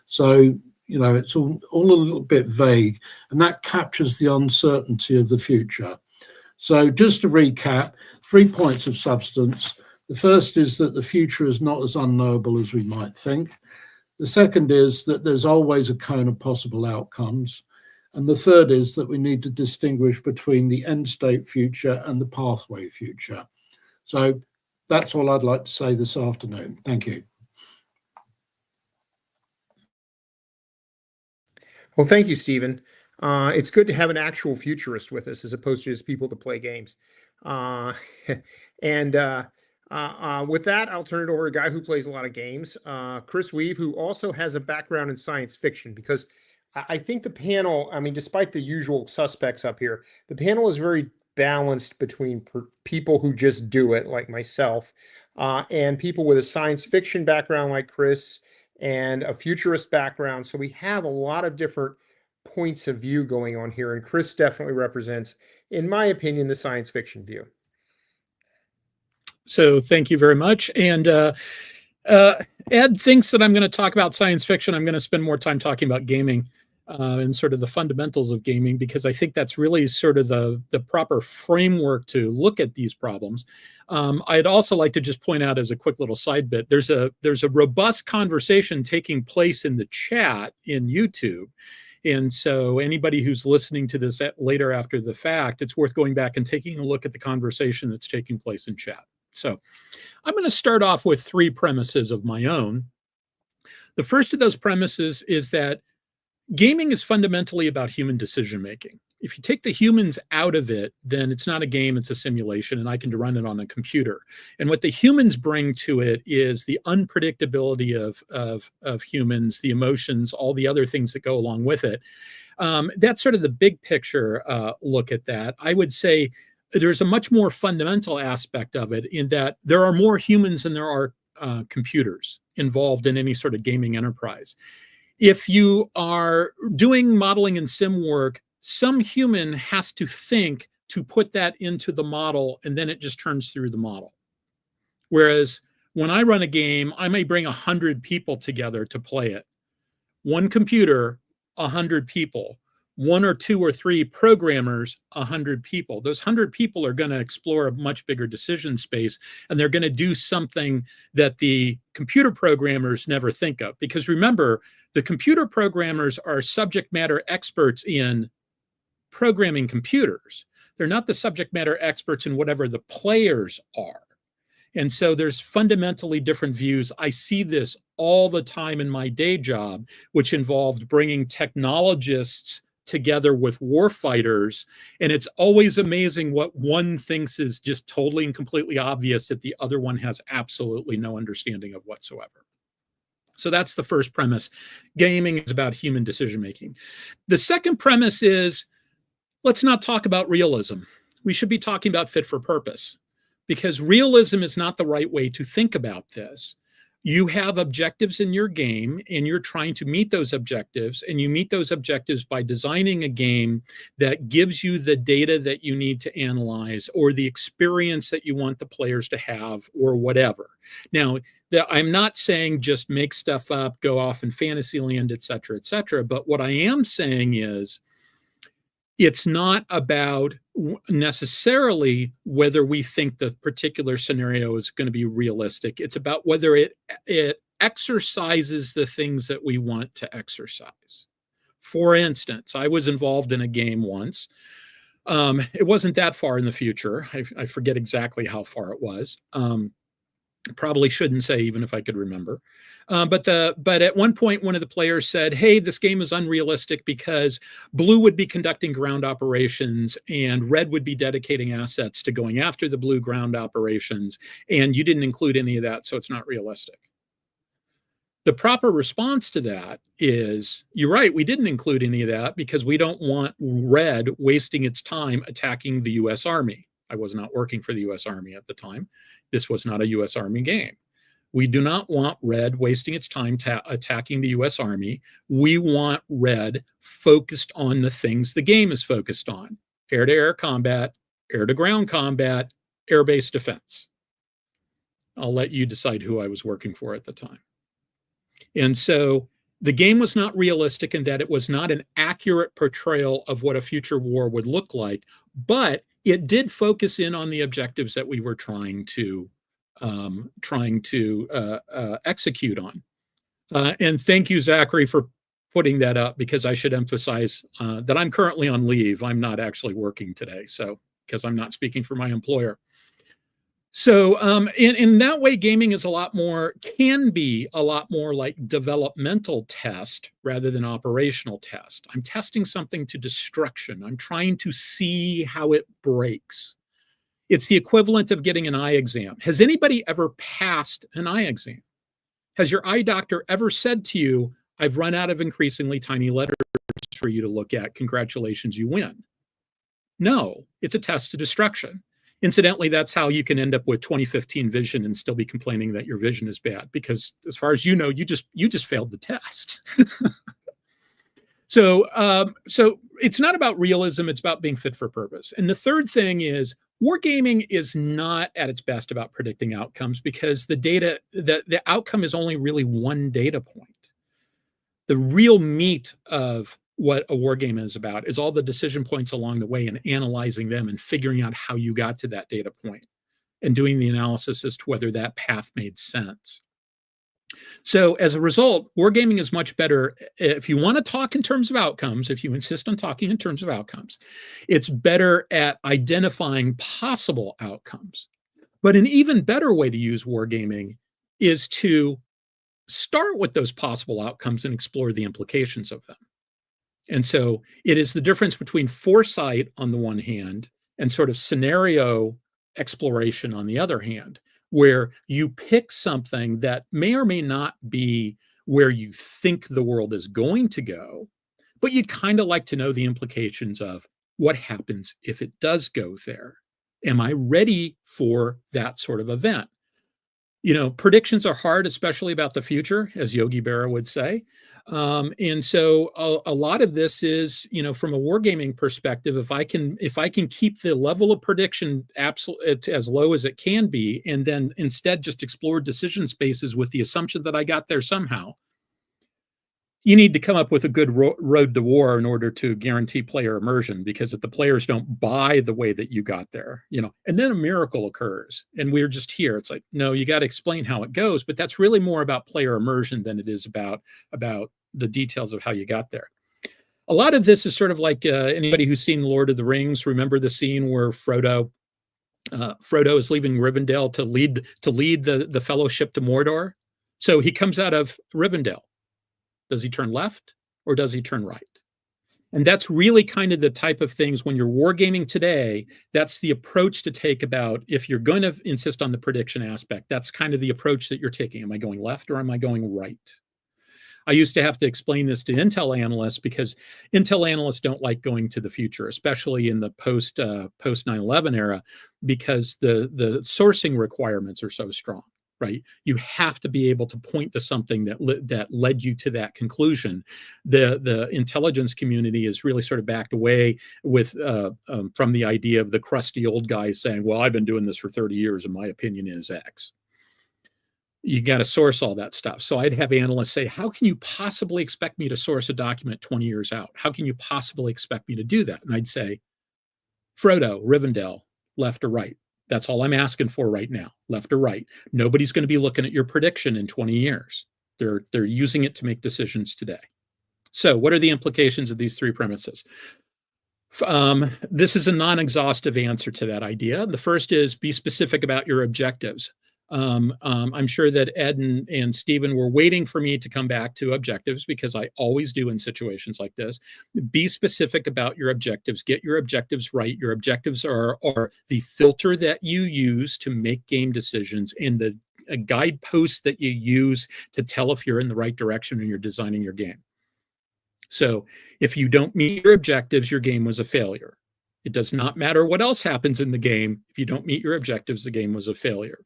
So, you know, it's all a little bit vague, and that captures the uncertainty of the future. So just to recap, 3 points of substance. The first is that the future is not as unknowable as we might think. The second is that there's always a cone of possible outcomes. And the third is that we need to distinguish between the end state future and the pathway future. So that's all I'd like to say this afternoon. Thank you. Well, thank you, Stephen. It's good to have an actual futurist with us as opposed to just people that play games. With that, I'll turn it over to a guy who plays a lot of games, Chris Weuve, who also has a background in science fiction, because I think the panel, I mean, despite the usual suspects up here, the panel is very balanced between people who just do it, like myself, and people with a science fiction background like Chris and a futurist background. So we have a lot of different points of view going on here, and Chris definitely represents, in my opinion, the science fiction view. So thank you very much. And Ed thinks that I'm going to talk about science fiction. I'm going to spend more time talking about gaming and sort of the fundamentals of gaming, because I think that's really sort of the proper framework to look at these problems. I'd also like to just point out as a quick little side bit, there's a robust conversation taking place in the chat in YouTube. And so anybody who's listening to this later after the fact, it's worth going back and taking a look at the conversation that's taking place in chat. So I'm going to start off with 3 premises of my own. The first of those premises is that gaming is fundamentally about human decision making. If you take the humans out of it, then it's not a game, it's a simulation, and I can run it on a computer. And what the humans bring to it is the unpredictability of humans, the emotions, all the other things that go along with it. That's sort of the big picture look at that. I would say there's a much more fundamental aspect of it in that there are more humans than there are computers involved in any sort of gaming enterprise. If you are doing modeling and sim work, some human has to think to put that into the model, and then it just turns through the model. Whereas when I run a game, I may bring 100 people together to play it. One computer, 100 people. 1 or 2 or 3 programmers, 100 people. Those 100 people are going to explore a much bigger decision space, and they're going to do something that the computer programmers never think of. Because remember, the computer programmers are subject matter experts in programming computers. They're not the subject matter experts in whatever the players are. And so there's fundamentally different views. I see this all the time in my day job, which involved bringing technologists together with warfighters. And it's always amazing what one thinks is just totally and completely obvious that the other one has absolutely no understanding of whatsoever. So that's the first premise. Gaming is about human decision-making. The second premise is, let's not talk about realism. We should be talking about fit for purpose, because realism is not the right way to think about this. You have objectives in your game, and you're trying to meet those objectives, and you meet those objectives by designing a game that gives you the data that you need to analyze, or the experience that you want the players to have, or whatever. Now, I'm not saying just make stuff up, go off in fantasy land, et cetera, but what I am saying is, it's not about necessarily whether we think the particular scenario is going to be realistic. It's about whether it exercises the things that we want to exercise. For instance, I was involved in a game once. It wasn't that far in the future. I forget exactly how far it was. Probably shouldn't say, even if I could remember. But at one point, one of the players said, hey, this game is unrealistic because blue would be conducting ground operations and red would be dedicating assets to going after the blue ground operations. And you didn't include any of that, so it's not realistic. The proper response to that is, you're right, we didn't include any of that because we don't want red wasting its time attacking the US Army. I was not working for the US Army at the time. This was not a US Army game. We do not want red wasting its time attacking the US Army. We want red focused on the things the game is focused on: air-to-air combat, air-to-ground combat, air-based defense. I'll let you decide who I was working for at the time. And so the game was not realistic in that it was not an accurate portrayal of what a future war would look like, but it did focus in on the objectives that we were trying to execute on. And thank you, Zachary, for putting that up, because I should emphasize that I'm currently on leave. I'm not actually working today, so because I'm not speaking for my employer. So in that way, gaming is can be a lot more like developmental test rather than operational test. I'm testing something to destruction. I'm trying to see how it breaks. It's the equivalent of getting an eye exam. Has anybody ever passed an eye exam? Has your eye doctor ever said to you, I've run out of increasingly tiny letters for you to look at. Congratulations, you win? No, it's a test to destruction. Incidentally, that's how you can end up with 2015 vision and still be complaining that your vision is bad, because as far as you know, you just failed the test. So it's not about realism, it's about being fit for purpose. And the third thing is, wargaming is not at its best about predicting outcomes, because the outcome is only really one data point. The real meat of what a war game is about is all the decision points along the way and analyzing them and figuring out how you got to that data point and doing the analysis as to whether that path made sense. So as a result, wargaming is much better. If you want to talk in terms of outcomes, if you insist on talking in terms of outcomes, it's better at identifying possible outcomes. But an even better way to use wargaming is to start with those possible outcomes and explore the implications of them. And so it is the difference between foresight on the one hand and sort of scenario exploration on the other hand, where you pick something that may or may not be where you think the world is going to go, but you'd kind of like to know the implications of what happens if it does go there. Am I ready for that sort of event? You know, predictions are hard, especially about the future, as Yogi Berra would say. And so a lot of this is, you know, from a wargaming perspective, if I can keep the level of prediction as low as it can be, and then instead just explore decision spaces with the assumption that I got there somehow, you need to come up with a good road to war in order to guarantee player immersion, because if the players don't buy the way that you got there, you know, and then a miracle occurs and we're just here, it's like, no, you got to explain how it goes. But that's really more about player immersion than it is about the details of how you got there. A lot of this is sort of like anybody who's seen Lord of the Rings, remember the scene where Frodo is leaving Rivendell to lead the fellowship to Mordor. So he comes out of Rivendell. Does he turn left or does he turn right? And that's really kind of the type of things when you're wargaming today, that's the approach to take about, if you're going to insist on the prediction aspect, that's kind of the approach that you're taking. Am I going left or am I going right? I used to have to explain this to Intel analysts because Intel analysts don't like going to the future, especially in the post 9/11 era, because the sourcing requirements are so strong. Right? You have to be able to point to something that led you to that conclusion. The intelligence community is really sort of backed away with from the idea of the crusty old guy saying, well, I've been doing this for 30 years and my opinion is X. You got to source all that stuff. So I'd have analysts say, how can you possibly expect me to source a document 20 years out? How can you possibly expect me to do that? And I'd say, Frodo, Rivendell, left or right? That's all I'm asking for right now, left or right. Nobody's going to be looking at your prediction in 20 years. They're using it to make decisions today. So what are the implications of these three premises? This is a non-exhaustive answer to that idea. The first is be specific about your objectives. I'm sure that Ed and Stephen were waiting for me to come back to objectives, because I always do in situations like this. Be specific about your objectives. Get your objectives right. Your objectives are the filter that you use to make game decisions and the guideposts that you use to tell if you're in the right direction when you're designing your game. So if you don't meet your objectives, your game was a failure. It does not matter what else happens in the game. If you don't meet your objectives, the game was a failure.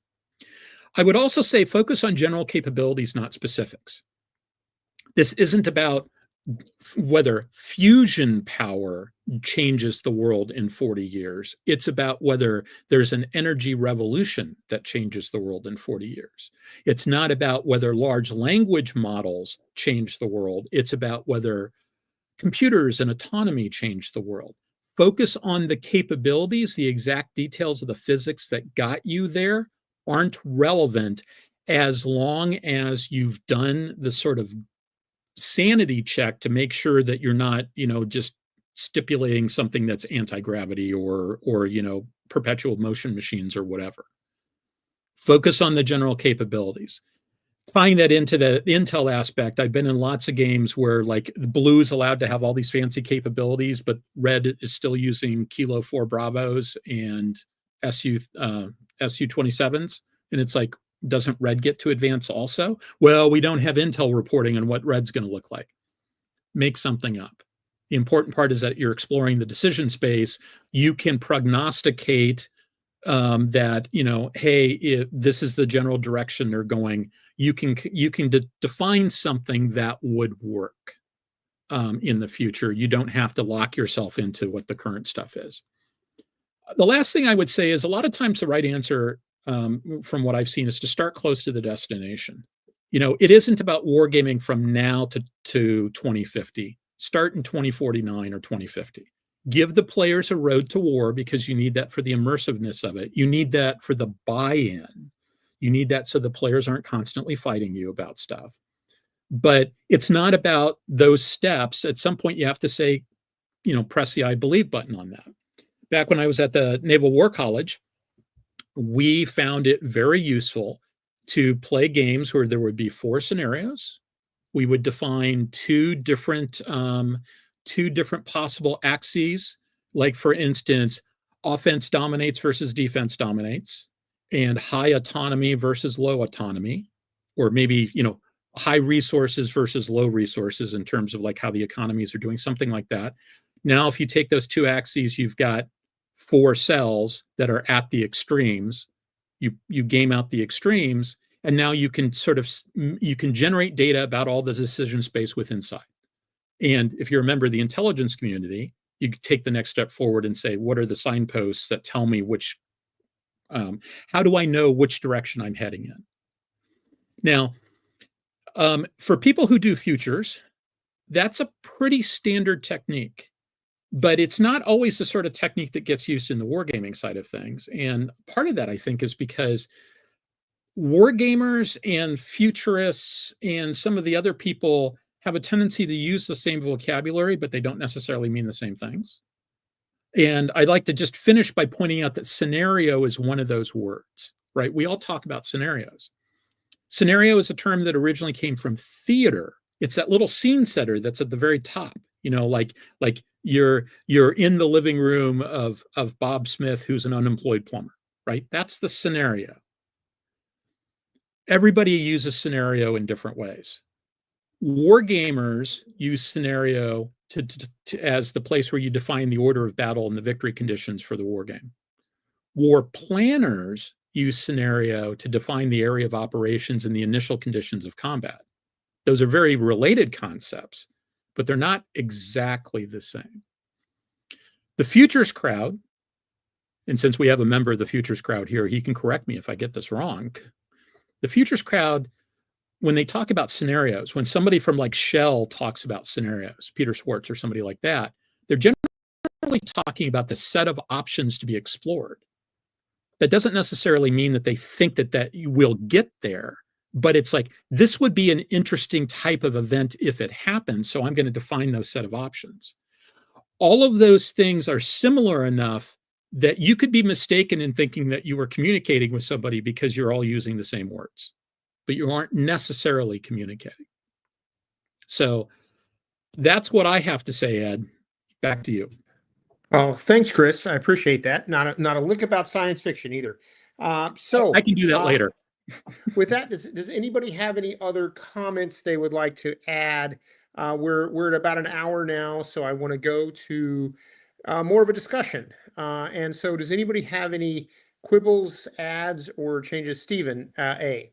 I would also say focus on general capabilities, not specifics. This isn't about whether fusion power changes the world in 40 years. It's about whether there's an energy revolution that changes the world in 40 years. It's not about whether large language models change the world. It's about whether computers and autonomy change the world. Focus on the capabilities. The exact details of the physics that got you there aren't relevant as long as you've done the sort of sanity check to make sure that you're not, just stipulating something that's anti-gravity or perpetual motion machines or whatever. Focus on the general capabilities. Tying that into the Intel aspect, I've been in lots of games where like the blue is allowed to have all these fancy capabilities, but red is still using Kilo 4 Bravos and SU-27s. And it's like, doesn't red get to advance also? Well, we don't have Intel reporting on what red's going to look like. Make something up. The important part is that you're exploring the decision space. You can prognosticate that, hey, this is the general direction they're going. You can define something that would work in the future. You don't have to lock yourself into what the current stuff is. The last thing I would say is a lot of times the right answer, from what I've seen, is to start close to the destination. It isn't about wargaming from now to 2050. Start in 2049 or 2050. Give the players a road to war, because you need that for the immersiveness of it. You need that for the buy-in You need that so the players aren't constantly fighting you about stuff. But it's not about those steps. At some point, you have to say, press the I believe button on that. Back when I was at the Naval War College, we found it very useful to play games where there would be 4 scenarios. We would define two different possible axes, like, for instance, offense dominates versus defense dominates, and high autonomy versus low autonomy, or maybe, high resources versus low resources in terms of like how the economies are doing, something like that. Now, if you take those 2 axes, you've got 4 cells that are at the extremes. You game out the extremes, and now you can generate data about all the decision space within inside. And if you're a member of the intelligence community, you take the next step forward and say, what are the signposts that tell me how do I know which direction I'm heading in? Now, for people who do futures, that's a pretty standard technique, but it's not always the sort of technique that gets used in the wargaming side of things. And part of that, I think, is because wargamers and futurists and some of the other people have a tendency to use the same vocabulary, but they don't necessarily mean the same things. And I'd like to just finish by pointing out that scenario is one of those words, right? We all talk about scenarios. Scenario is a term that originally came from theater. It's that little scene setter that's at the very top, like you're in the living room of Bob Smith, who's an unemployed plumber, right? That's the scenario. Everybody uses scenario in different ways. War gamers use scenario as the place where you define the order of battle and the victory conditions for the war game. War planners use scenario to define the area of operations and the initial conditions of combat. Those are very related concepts, but they're not exactly the same. The futures crowd, and since we have a member of the futures crowd here, he can correct me if I get this wrong. The futures crowd, when they talk about scenarios, when somebody from like Shell talks about scenarios, Peter Schwartz or somebody like that, they're generally talking about the set of options to be explored. That doesn't necessarily mean that they think that you will get there, but it's like, this would be an interesting type of event if it happens, so I'm going to define those set of options. All of those things are similar enough that you could be mistaken in thinking that you were communicating with somebody because you're all using the same words, but you aren't necessarily communicating. So that's what I have to say, Ed. Back to you. Oh, thanks, Chris. I appreciate that. Not a lick about science fiction either. So I can do that later. With that, does anybody have any other comments they would like to add? We're at about an hour now, so I want to go to more of a discussion. And so, does anybody have any quibbles, adds, or changes? Stephen, A.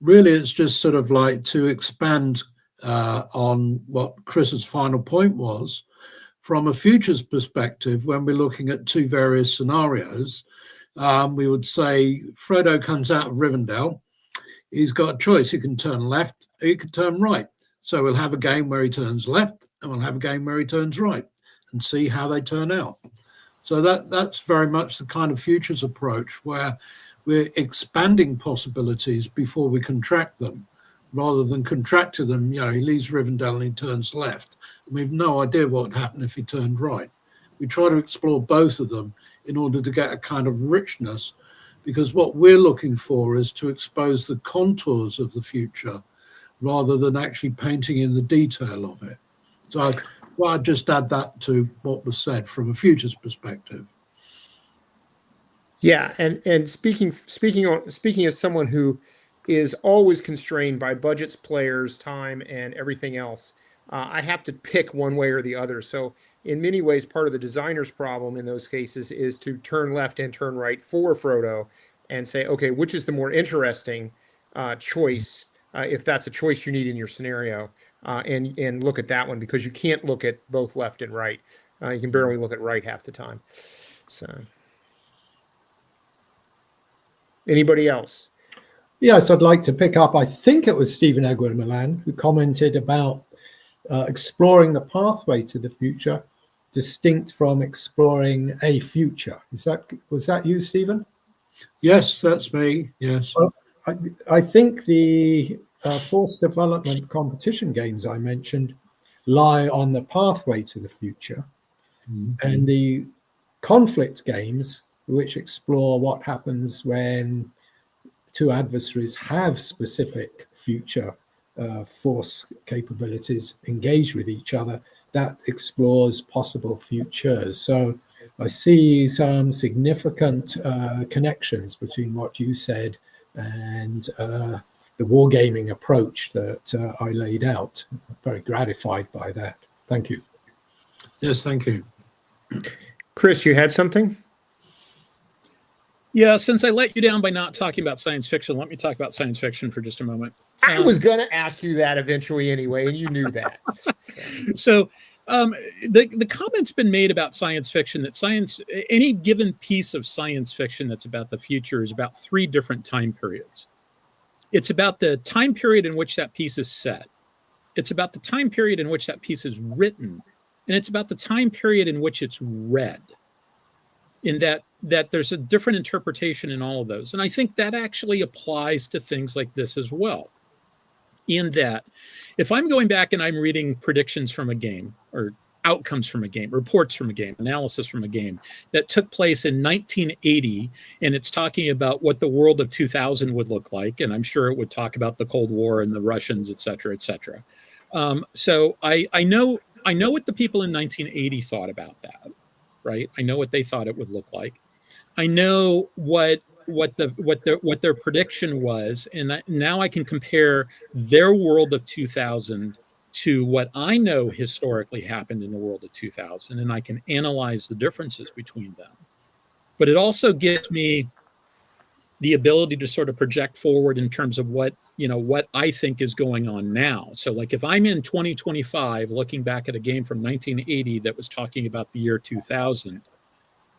Really, it's just sort of like to expand on what Chris's final point was. From a futures perspective, when we're looking at 2 various scenarios, we would say Frodo comes out of Rivendell. He's got a choice. He can turn left, or he can turn right. So we'll have a game where he turns left, and we'll have a game where he turns right, and see how they turn out. So that's very much the kind of futures approach, where we're expanding possibilities before we contract them, rather than contracting them. He leaves Rivendell and he turns left, and we have no idea what would happen if he turned right. We try to explore both of them in order to get a kind of richness, because what we're looking for is to expose the contours of the future rather than actually painting in the detail of it. So I'd just add that to what was said from a futures perspective. Yeah, and speaking as someone who is always constrained by budgets, players, time, and everything else, I have to pick one way or the other. So in many ways, part of the designer's problem in those cases is to turn left and turn right for Frodo and say, okay, which is the more interesting choice, if that's a choice you need in your scenario, and look at that one, because you can't look at both left and right. You can barely look at right half the time. So anybody else? Yes, I'd like to pick up, I think it was Stephen Aguilar-Millan who commented about exploring the pathway to the future, distinct from exploring a future. Was that you, Stephen? Yes, that's me. Yes. Well, I think the force development competition games I mentioned lie on the pathway to the future, and the conflict games, which explore what happens when two adversaries have specific future force capabilities engage with each other, that explores possible futures. So I see some significant connections between what you said and the wargaming approach that I laid out. I'm very gratified by that. Thank you. Yes, thank you. Chris, you had something? Yeah, since I let you down by not talking about science fiction, let me talk about science fiction for just a moment. I was going to ask you that eventually anyway, and you knew that. So the comment's been made about science fiction that any given piece of science fiction that's about the future is about 3 different time periods. It's about the time period in which that piece is set. It's about the time period in which that piece is written. And it's about the time period in which it's read. In that there's a different interpretation in all of those. And I think that actually applies to things like this as well. In that, if I'm going back and I'm reading predictions from a game or outcomes from a game, reports from a game, analysis from a game that took place in 1980, and it's talking about what the world of 2000 would look like, and I'm sure it would talk about the Cold War and the Russians, et cetera, et cetera. So I know what the people in 1980 thought about that, right? I know what they thought it would look like. I know what their prediction was, and now I can compare their world of 2000 to what I know historically happened in the world of 2000, and I can analyze the differences between them. But it also gives me the ability to sort of project forward in terms of what I think is going on now. So like if I'm in 2025 looking back at a game from 1980 that was talking about the year 2000,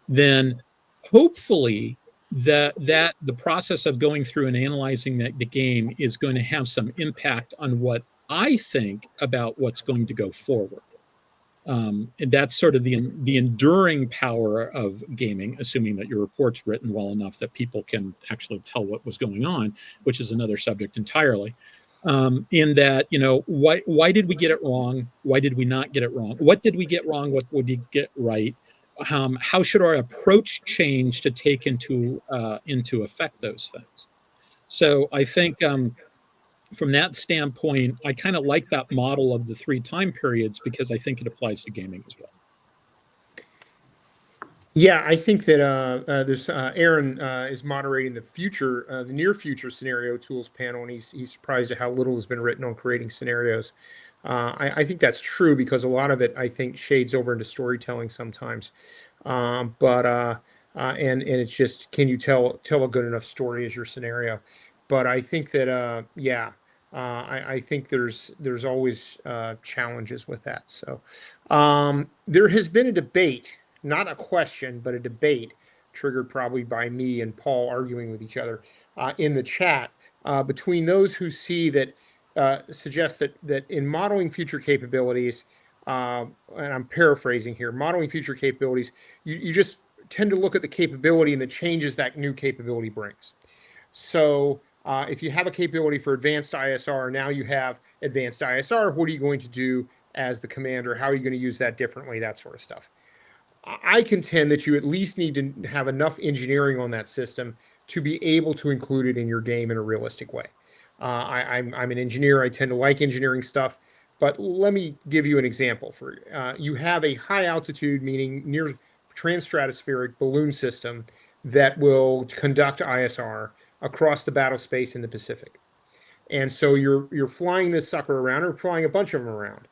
then hopefully that the process of going through and analyzing the game is going to have some impact on what I think about what's going to go forward. And that's sort of the enduring power of gaming, assuming that your report's written well enough that people can actually tell what was going on, which is another subject entirely. In that, why did we get it wrong? Why did we not get it wrong? What did we get wrong? What would we get right? How should our approach change to take into effect those things? So I think from that standpoint, I kind of like that model of the 3 time periods because I think it applies to gaming as well. Yeah, I think that Aaron is moderating the near future scenario tools panel, and he's surprised at how little has been written on creating scenarios. I think that's true because a lot of it, I think, shades over into storytelling sometimes. And it's just, can you tell a good enough story as your scenario? But I think that I think there's always challenges with that. So there has been a debate, not a question, but a debate triggered probably by me and Paul arguing with each other in the chat between those who see that suggest that in modeling future capabilities, and I'm paraphrasing here, modeling future capabilities, you just tend to look at the capability and the changes that new capability brings. So if you have a capability for advanced ISR, now you have advanced ISR, what are you going to do as the commander? How are you going to use that differently? That sort of stuff. I contend that you at least need to have enough engineering on that system to be able to include it in your game in a realistic way. I'm an engineer. I tend to like engineering stuff. But let me give you an example. You have a high altitude, meaning near transstratospheric balloon system that will conduct ISR across the battle space in the Pacific. And so you're flying this sucker around, or flying a bunch of them around.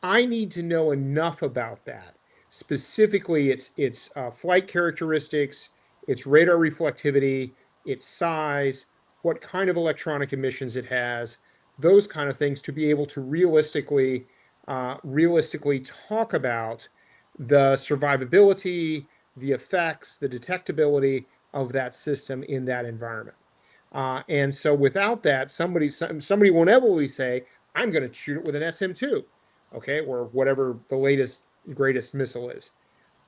I need to know enough about that. Specifically, its flight characteristics, its radar reflectivity, its size, what kind of electronic emissions it has, those kind of things, to be able to realistically talk about the survivability, the effects, the detectability of that system in that environment. And so without that, somebody will inevitably say, I'm going to shoot it with an SM-2, okay, or whatever the latest, greatest missile is.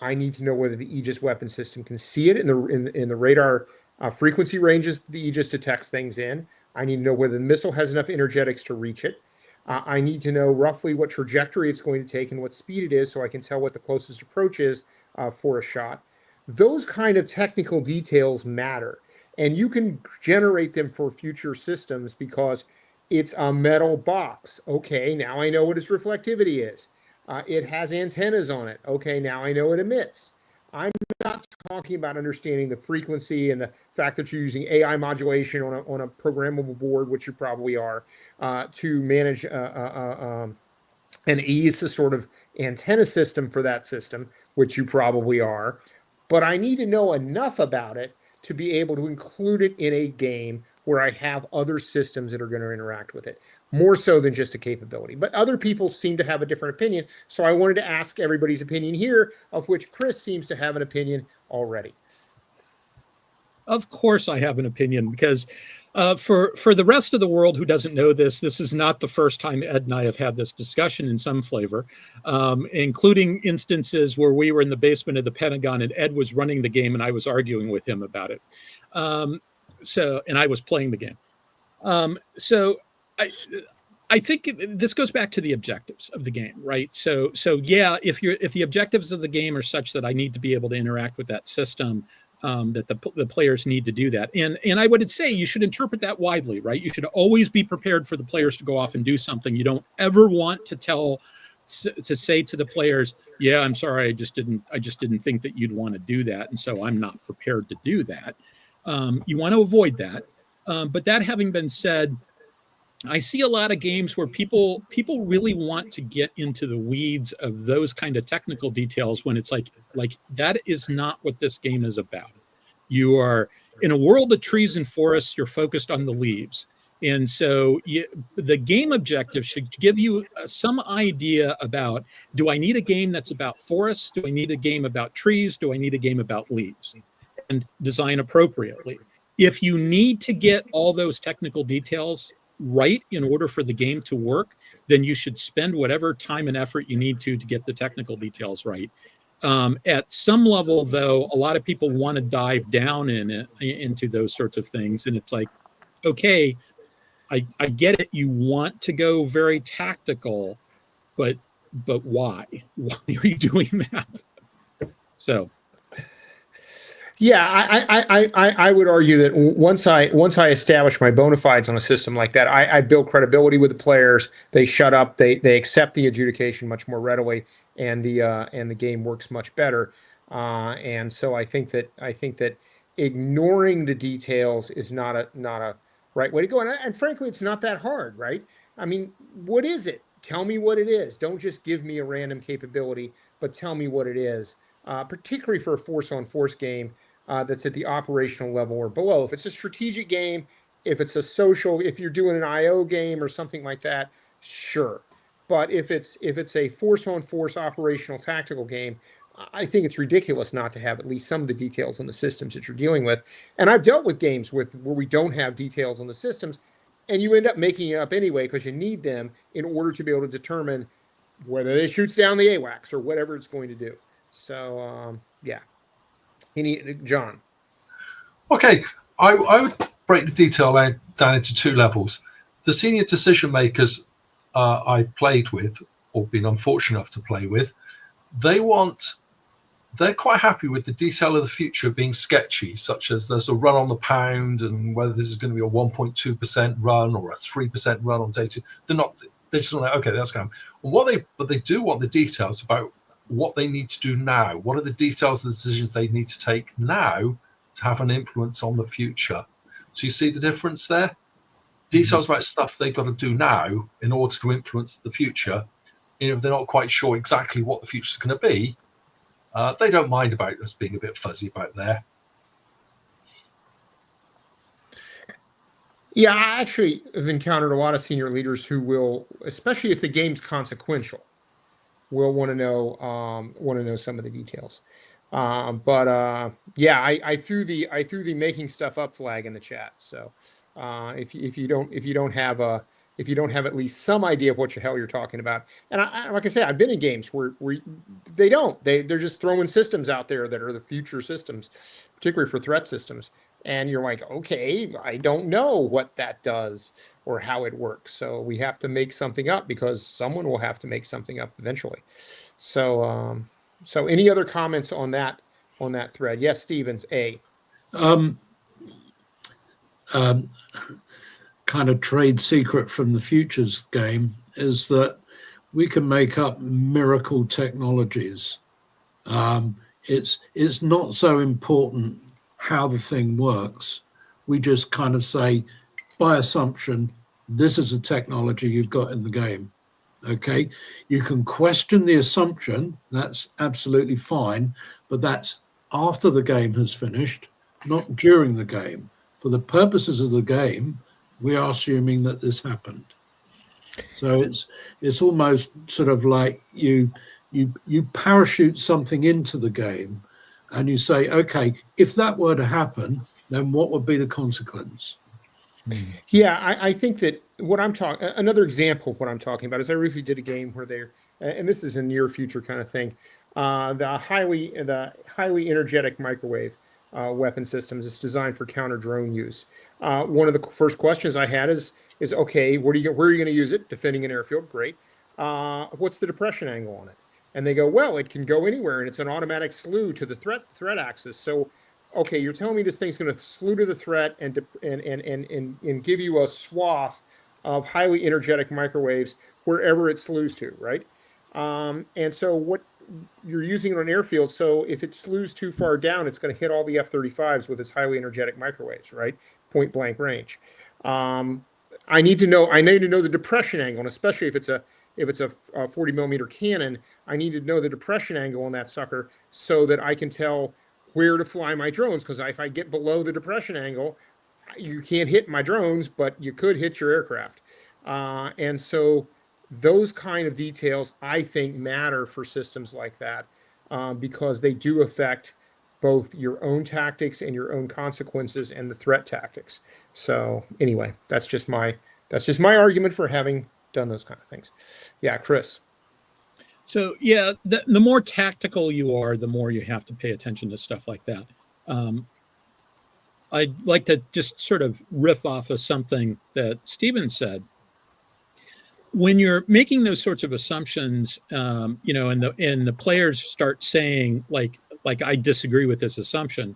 I need to know whether the Aegis weapon system can see it in the radar Frequency ranges the Aegis detects things in. I need to know whether the missile has enough energetics to reach it. I need to know roughly what trajectory it's going to take and what speed it is so I can tell what the closest approach is for a shot. Those kind of technical details matter. And you can generate them for future systems because it's a metal box. Okay, now I know what its reflectivity is. It has antennas on it. Okay, now I know it emits. I'm not talking about understanding the frequency and the fact that you're using AI modulation on a programmable board, which you probably are, to manage and ease the sort of antenna system for that system, which you probably are. But I need to know enough about it to be able to include it in a game where I have other systems that are going to interact with it, more so than just a capability. But other people seem to have a different opinion. So I wanted to ask everybody's opinion here, of which Chris seems to have an opinion already. Of course, I have an opinion because for the rest of the world who doesn't know this, this is not the first time Ed and I have had this discussion in some flavor, including instances where we were in the basement of the Pentagon and Ed was running the game and I was arguing with him about it. And I was playing the game. So I think this goes back to the objectives of the game, right? So yeah, if the objectives of the game are such that I need to be able to interact with that system, that the players need to do that. And I would say you should interpret that widely, right? You should always be prepared for the players to go off and do something. You don't ever want to say to the players, yeah, I'm sorry, I just didn't think that you'd want to do that. And so I'm not prepared to do that. You want to avoid that. But that having been said, I see a lot of games where people really want to get into the weeds of those kind of technical details when it's like that is not what this game is about. You are in a world of trees and forests, you're focused on the leaves. And so the game objective should give you some idea about, do I need a game that's about forests? Do I need a game about trees? Do I need a game about leaves? And design appropriately. If you need to get all those technical details right in order for the game to work, then you should spend whatever time and effort you need to get the technical details right. At some level, though, a lot of people want to dive down into those sorts of things. And it's like, okay, I get it. You want to go very tactical, but why? Why are you doing that? So. Yeah, I would argue that once I establish my bona fides on a system like that, I build credibility with the players. They shut up. They accept the adjudication much more readily, and the game works much better. And so I think that ignoring the details is not a right way to go. And frankly, it's not that hard, right? I mean, what is it? Tell me what it is. Don't just give me a random capability, but tell me what it is. Particularly for a force-on-force game that's at the operational level or below. If it's a strategic game, if it's a social, if you're doing an IO game or something like that, sure. But if it's a force-on-force operational tactical game, I think it's ridiculous not to have at least some of the details on the systems that you're dealing with. And I've dealt with games where we don't have details on the systems, and you end up making it up anyway because you need them in order to be able to determine whether it shoots down the AWACS or whatever it's going to do. So, yeah. John. Okay, I would break the detail down into two levels. The senior decision makers I played with, or been unfortunate enough to play with, they're quite happy with the detail of the future being sketchy, such as there's a run on the pound and whether this is going to be a 1.2% run or a 3% run on data. They just want to, okay, that's going. But they do want the details about what they need to do now. What are the details of the decisions they need to take now to have an influence on the future? So you see the difference there? Details about stuff they've got to do now in order to influence the future. If they're not quite sure exactly what the future is going to be, they don't mind about us being a bit fuzzy about there. Yeah, I actually have encountered a lot of senior leaders who will, especially if the game's consequential, will want to know some of the details. Yeah, I threw the making stuff up flag in the chat. So if you don't have at least some idea of what the hell you're talking about, and like I say, I've been in games where they're just throwing systems out there that are the future systems, particularly for threat systems, And you're like, okay, I don't know what that does or how it works. So we have to make something up because someone will have to make something up eventually. So, so any other comments on that thread? Yes, Stevens, A. Um, um, kind of trade secret from the futures game is that we can make up miracle technologies. It's not so important how the thing works. We just kind of say, by assumption, this is a technology you've got in the game. Okay, you can question the assumption. That's absolutely fine, but that's after the game has finished, not during the game. For the purposes of the game, we are assuming that this happened. So it's almost sort of like you parachute something into the game and you say, okay, if that were to happen, then what would be the consequence? Yeah, I think that what I'm talking, another example of what I'm talking about is I recently did a game where they're, and this is a near future kind of thing, the highly energetic microwave weapon systems is designed for counter drone use. One of the first questions I had is okay, where are you going to use it? Defending an airfield, great. What's the depression angle on it? And they go, well, it can go anywhere, and it's an automatic slew to the threat axis. So okay, you're telling me this thing's going to slew to the threat and give you a swath of highly energetic microwaves wherever it slews to, right? And so what you're using it on an airfield, so if it slews too far down, it's going to hit all the F-35s with its highly energetic microwaves, right? Point blank range. I need to know the depression angle, and especially if it's a 40 millimeter cannon, I need to know the depression angle on that sucker so that I can tell where to fly my drones, because if I get below the depression angle, you can't hit my drones, but you could hit your aircraft. And so those kind of details, I think, matter for systems like that because they do affect both your own tactics and your own consequences and the threat tactics. So anyway, that's just my argument for having done those kind of things. Yeah, Chris. So yeah, the more tactical you are, the more you have to pay attention to stuff like that. I'd like to just sort of riff off of something that Stephen said. When you're making those sorts of assumptions, and the players start saying like I disagree with this assumption,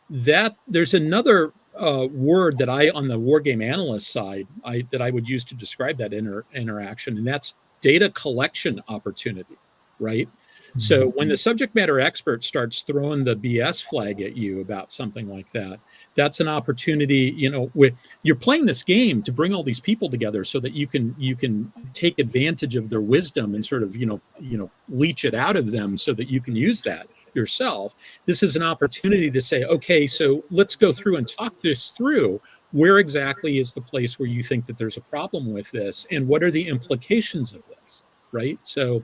that there's another word that on the wargame analyst side, that I would use to describe that interaction, and that's data collection opportunity, right? Mm-hmm. So when the subject matter expert starts throwing the BS flag at you about something like that, that's an opportunity, you're playing this game to bring all these people together so that you can take advantage of their wisdom and sort of, leech it out of them so that you can use that yourself. This is an opportunity to say, okay, so let's go through and talk this through. Where exactly is the place where you think that there's a problem with this, and what are the implications of this, right? So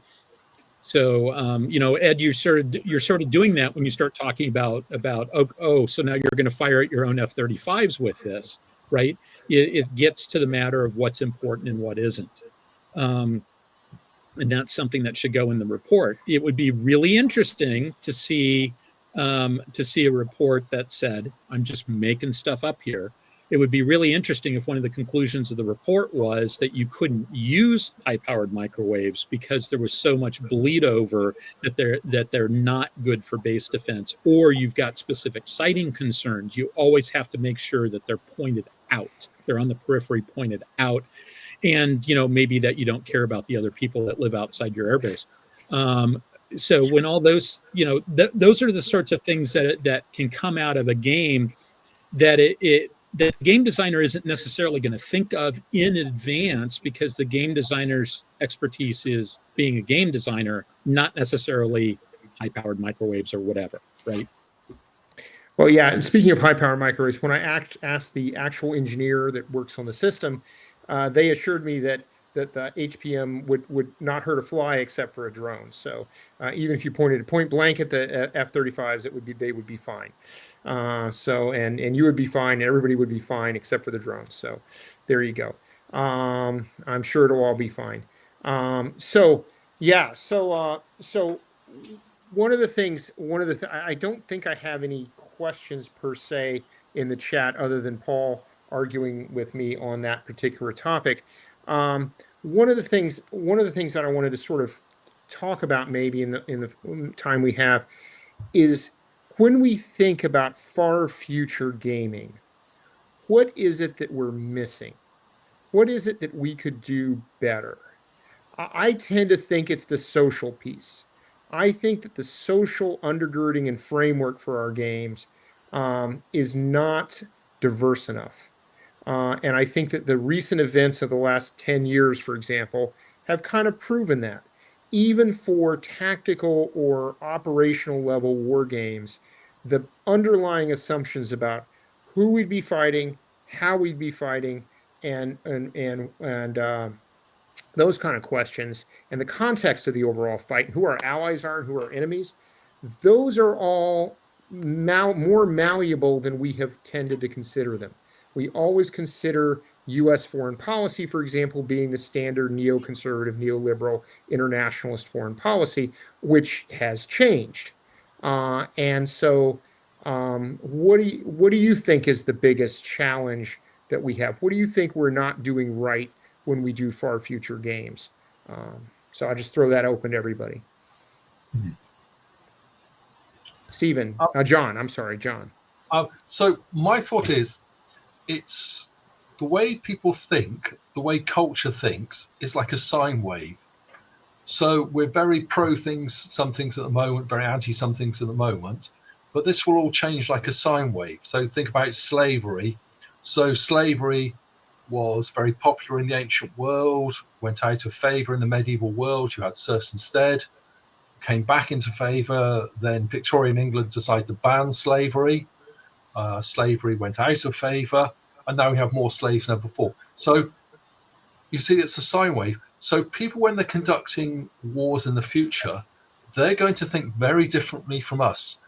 Ed, you're sort of doing that when you start talking about so now you're going to fire at your own F-35s with this, right? It gets to the matter of what's important and what isn't, and that's something that should go in the report. It would be really interesting to see a report that said, I'm just making stuff up here. It would be really interesting if one of the conclusions of the report was that you couldn't use high-powered microwaves because there was so much bleed over that they're not good for base defense, or you've got specific sighting concerns. You always have to make sure that they're pointed out. They're on the periphery, pointed out, and maybe that you don't care about the other people that live outside your airbase. So when all those, those are the sorts of things that can come out of a game that that the game designer isn't necessarily going to think of in advance, because the game designer's expertise is being a game designer, not necessarily high-powered microwaves or whatever, right? Well, yeah, and speaking of high-powered microwaves, when I asked the actual engineer that works on the system, they assured me that the HPM would not hurt a fly except for a drone. So even if you pointed point blank at the F-35s, they would be fine. And you would be fine, and everybody would be fine except for the drones. So there you go. I'm sure it'll all be fine. So one of the things, I don't think I have any questions per se in the chat other than Paul arguing with me on that particular topic. One of the things that I wanted to sort of talk about maybe in the time we have is when we think about far future gaming, what is it that we're missing? What is it that we could do better? I tend to think it's the social piece. I think that the social undergirding and framework for our games is not diverse enough. And I think that the recent events of the last 10 years, for example, have kind of proven that. Even for tactical or operational level war games, the underlying assumptions about who we'd be fighting, how we'd be fighting, and those kind of questions, and the context of the overall fight, and who our allies are and who our enemies, those are all more malleable than we have tended to consider them. We always consider U.S. foreign policy, for example, being the standard neoconservative, neoliberal, internationalist foreign policy, which has changed. And so what do you think is the biggest challenge that we have? What do you think we're not doing right when we do far future games? So I'll just throw that open to everybody. Stephen, John, I'm sorry, John. So my thought is, it's the way people think, the way culture thinks is like a sine wave. So we're very pro things, some things at the moment, very anti some things at the moment, but this will all change like a sine wave. So think about slavery. So slavery was very popular in the ancient world, went out of favor in the medieval world. You had serfs instead, came back into favor. Then Victorian England decided to ban slavery. Slavery went out of favor, and now we have more slaves than before. So you see, it's a sine wave. So people, when they're conducting wars in the future, they're going to think very differently from us.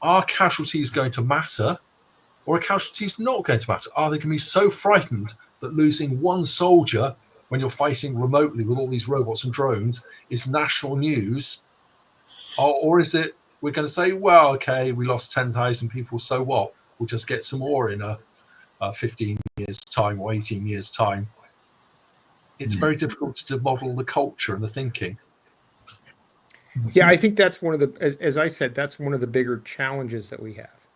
Are casualties going to matter, or are casualties not going to matter? Are they going to be so frightened that losing one soldier when you're fighting remotely with all these robots and drones is national news? Or is it, we're going to say, well, okay, we lost 10,000 people, so what? We'll just get some more in a 15 years time or 18 years time. It's very difficult to model the culture and the thinking. Yeah, I think that's one of the, as I said, that's one of the bigger challenges that we have.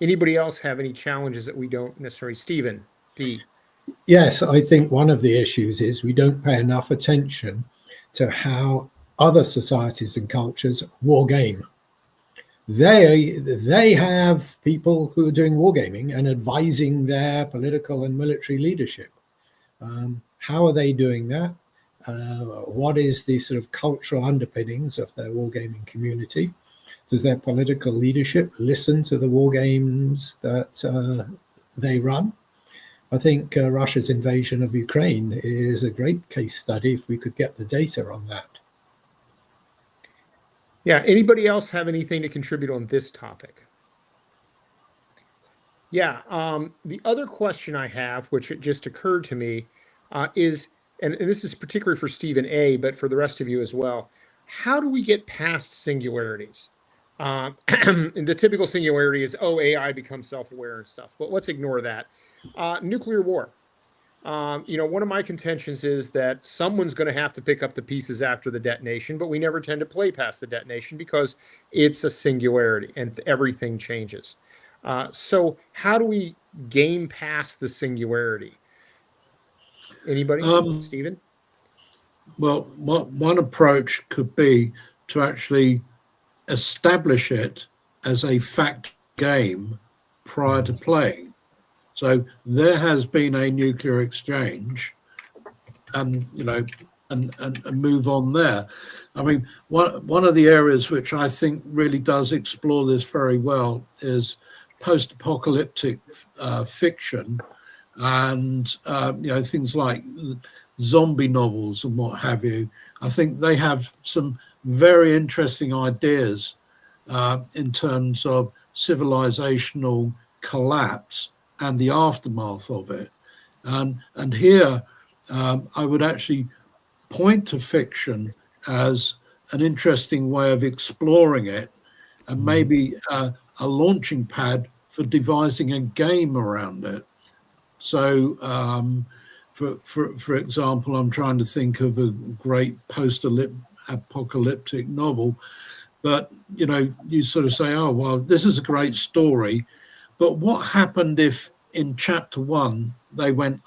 Anybody else have any challenges that we don't necessarily? Stephen, D. Yes, I think one of the issues is we don't pay enough attention to how other societies and cultures war game. They have people who are doing wargaming and advising their political and military leadership. How are they doing that? What is the sort of cultural underpinnings of their wargaming community? Does their political leadership listen to the wargames that they run? I think Russia's invasion of Ukraine is a great case study if we could get the data on that. Yeah, anybody else have anything to contribute on this topic? Yeah, the other question I have, which it just occurred to me, is, and this is particularly for Stephen A., but for the rest of you as well, how do we get past singularities? And the typical singularity is, oh, AI becomes self-aware and stuff, but let's ignore that. Nuclear war. One of my contentions is that someone's going to have to pick up the pieces after the detonation, but we never tend to play past the detonation because it's a singularity and everything changes. So how do we game past the singularity? Anybody? Stephen? Well, one approach could be to actually establish it as a fact game prior to playing. So there has been a nuclear exchange, and move on there. I mean, one of the areas which I think really does explore this very well is post-apocalyptic fiction, and things like zombie novels and what have you. I think they have some very interesting ideas in terms of civilizational collapse and the aftermath of it. And here I would actually point to fiction as an interesting way of exploring it, and maybe a launching pad for devising a game around it. So, for example, I'm trying to think of a great post-apocalyptic novel, but you sort of say, oh well, this is a great story, but what happened if in chapter 1 they went,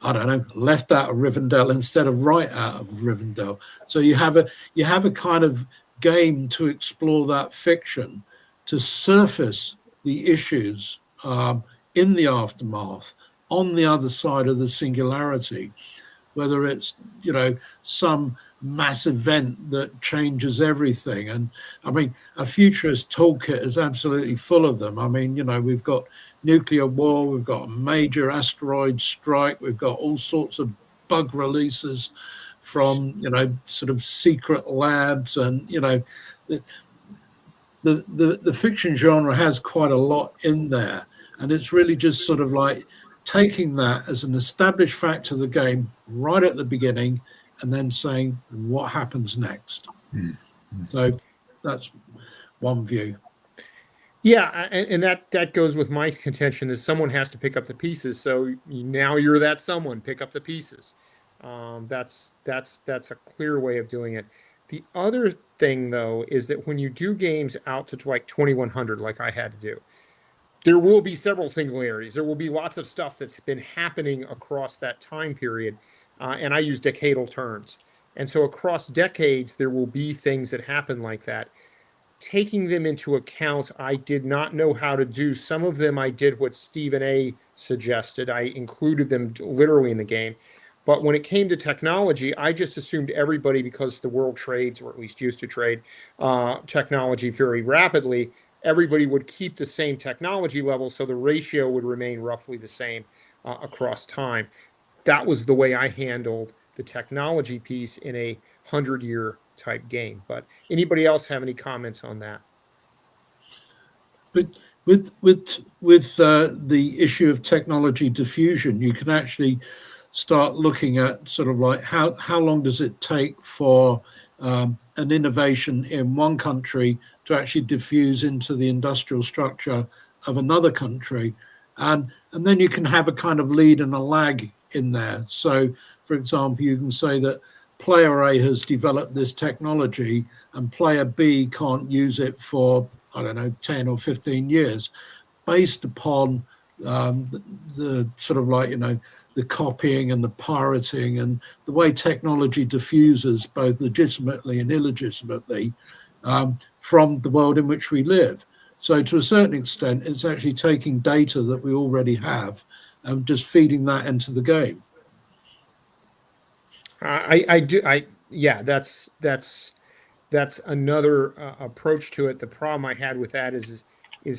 I don't know, left out of Rivendell instead of right out of Rivendell? So you have a kind of game to explore that fiction, to surface the issues in the aftermath, on the other side of the singularity, whether it's some mass event that changes everything. And I mean, a futurist toolkit is absolutely full of them. I mean, we've got nuclear war, we've got a major asteroid strike, we've got all sorts of bug releases from sort of secret labs, and the fiction genre has quite a lot in there, and it's really just sort of like taking that as an established fact of the game right at the beginning and then saying what happens next. So that's one view. Yeah, and that goes with my contention is someone has to pick up the pieces. So now you're that someone, pick up the pieces. That's a clear way of doing it. The other thing though is that when you do games out to like 2100, like I had to do, there will be several singularities. There will be lots of stuff that's been happening across that time period, and I use decadal terms. And so across decades, there will be things that happen like that. Taking them into account, I did not know how to do. Some of them I did what Stephen A. suggested. I included them literally in the game. But when it came to technology, I just assumed everybody, because the world trades, or at least used to trade technology very rapidly, everybody would keep the same technology level, so the ratio would remain roughly the same across time. That was the way I handled the technology piece in a 100-year type game. But anybody else have any comments on that? But with the issue of technology diffusion, you can actually start looking at sort of like how long does it take for an innovation in one country to actually diffuse into the industrial structure of another country, and then you can have a kind of lead and a lag in there. So, for example, you can say that player A has developed this technology and player B can't use it for, I don't know, 10 or 15 years, based upon the sort of like, the copying and the pirating and the way technology diffuses both legitimately and illegitimately from the world in which we live. So to a certain extent, it's actually taking data that we already have and just feeding that into the game. Yeah, that's another approach to it. The problem I had with that is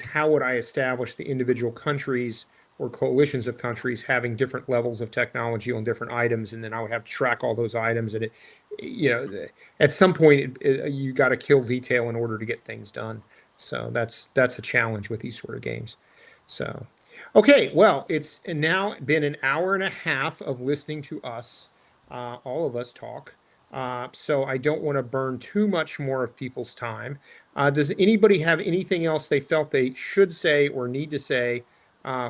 how would I establish the individual countries or coalitions of countries having different levels of technology on different items, and then I would have to track all those items. And at some point, you got to kill detail in order to get things done. So that's a challenge with these sort of games. So, okay, well, it's now been an hour and a half of listening to us, all of us talk. So I don't want to burn too much more of people's time. Does anybody have anything else they felt they should say or need to say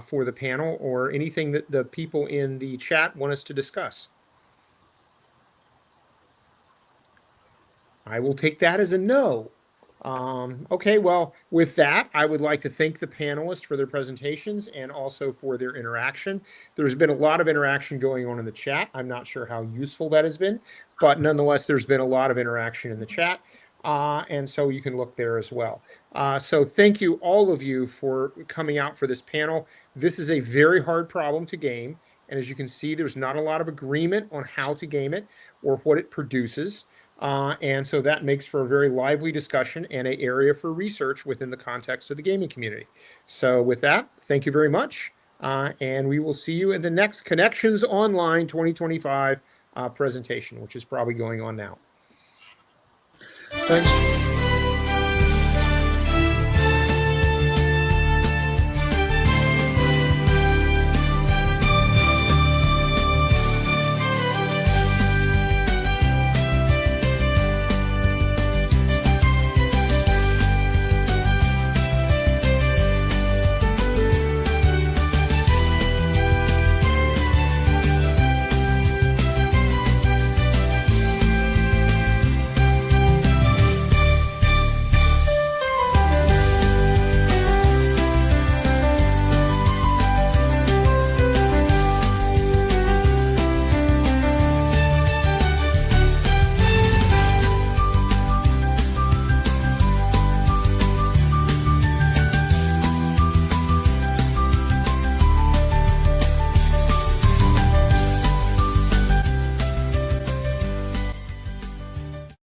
for the panel, or anything that the people in the chat want us to discuss? I will take that as a no. Okay, well, with that, I would like to thank the panelists for their presentations and also for their interaction. There's been a lot of interaction going on in the chat. I'm not sure how useful that has been, but nonetheless, there's been a lot of interaction in the chat. And so you can look there as well. So thank you, all of you, for coming out for this panel. This is a very hard problem to game. And as you can see, there's not a lot of agreement on how to game it or what it produces. And so that makes for a very lively discussion and an area for research within the context of the gaming community. So with that, thank you very much. And we will see you in the next Connections Online 2025 presentation, which is probably going on now. Thanks.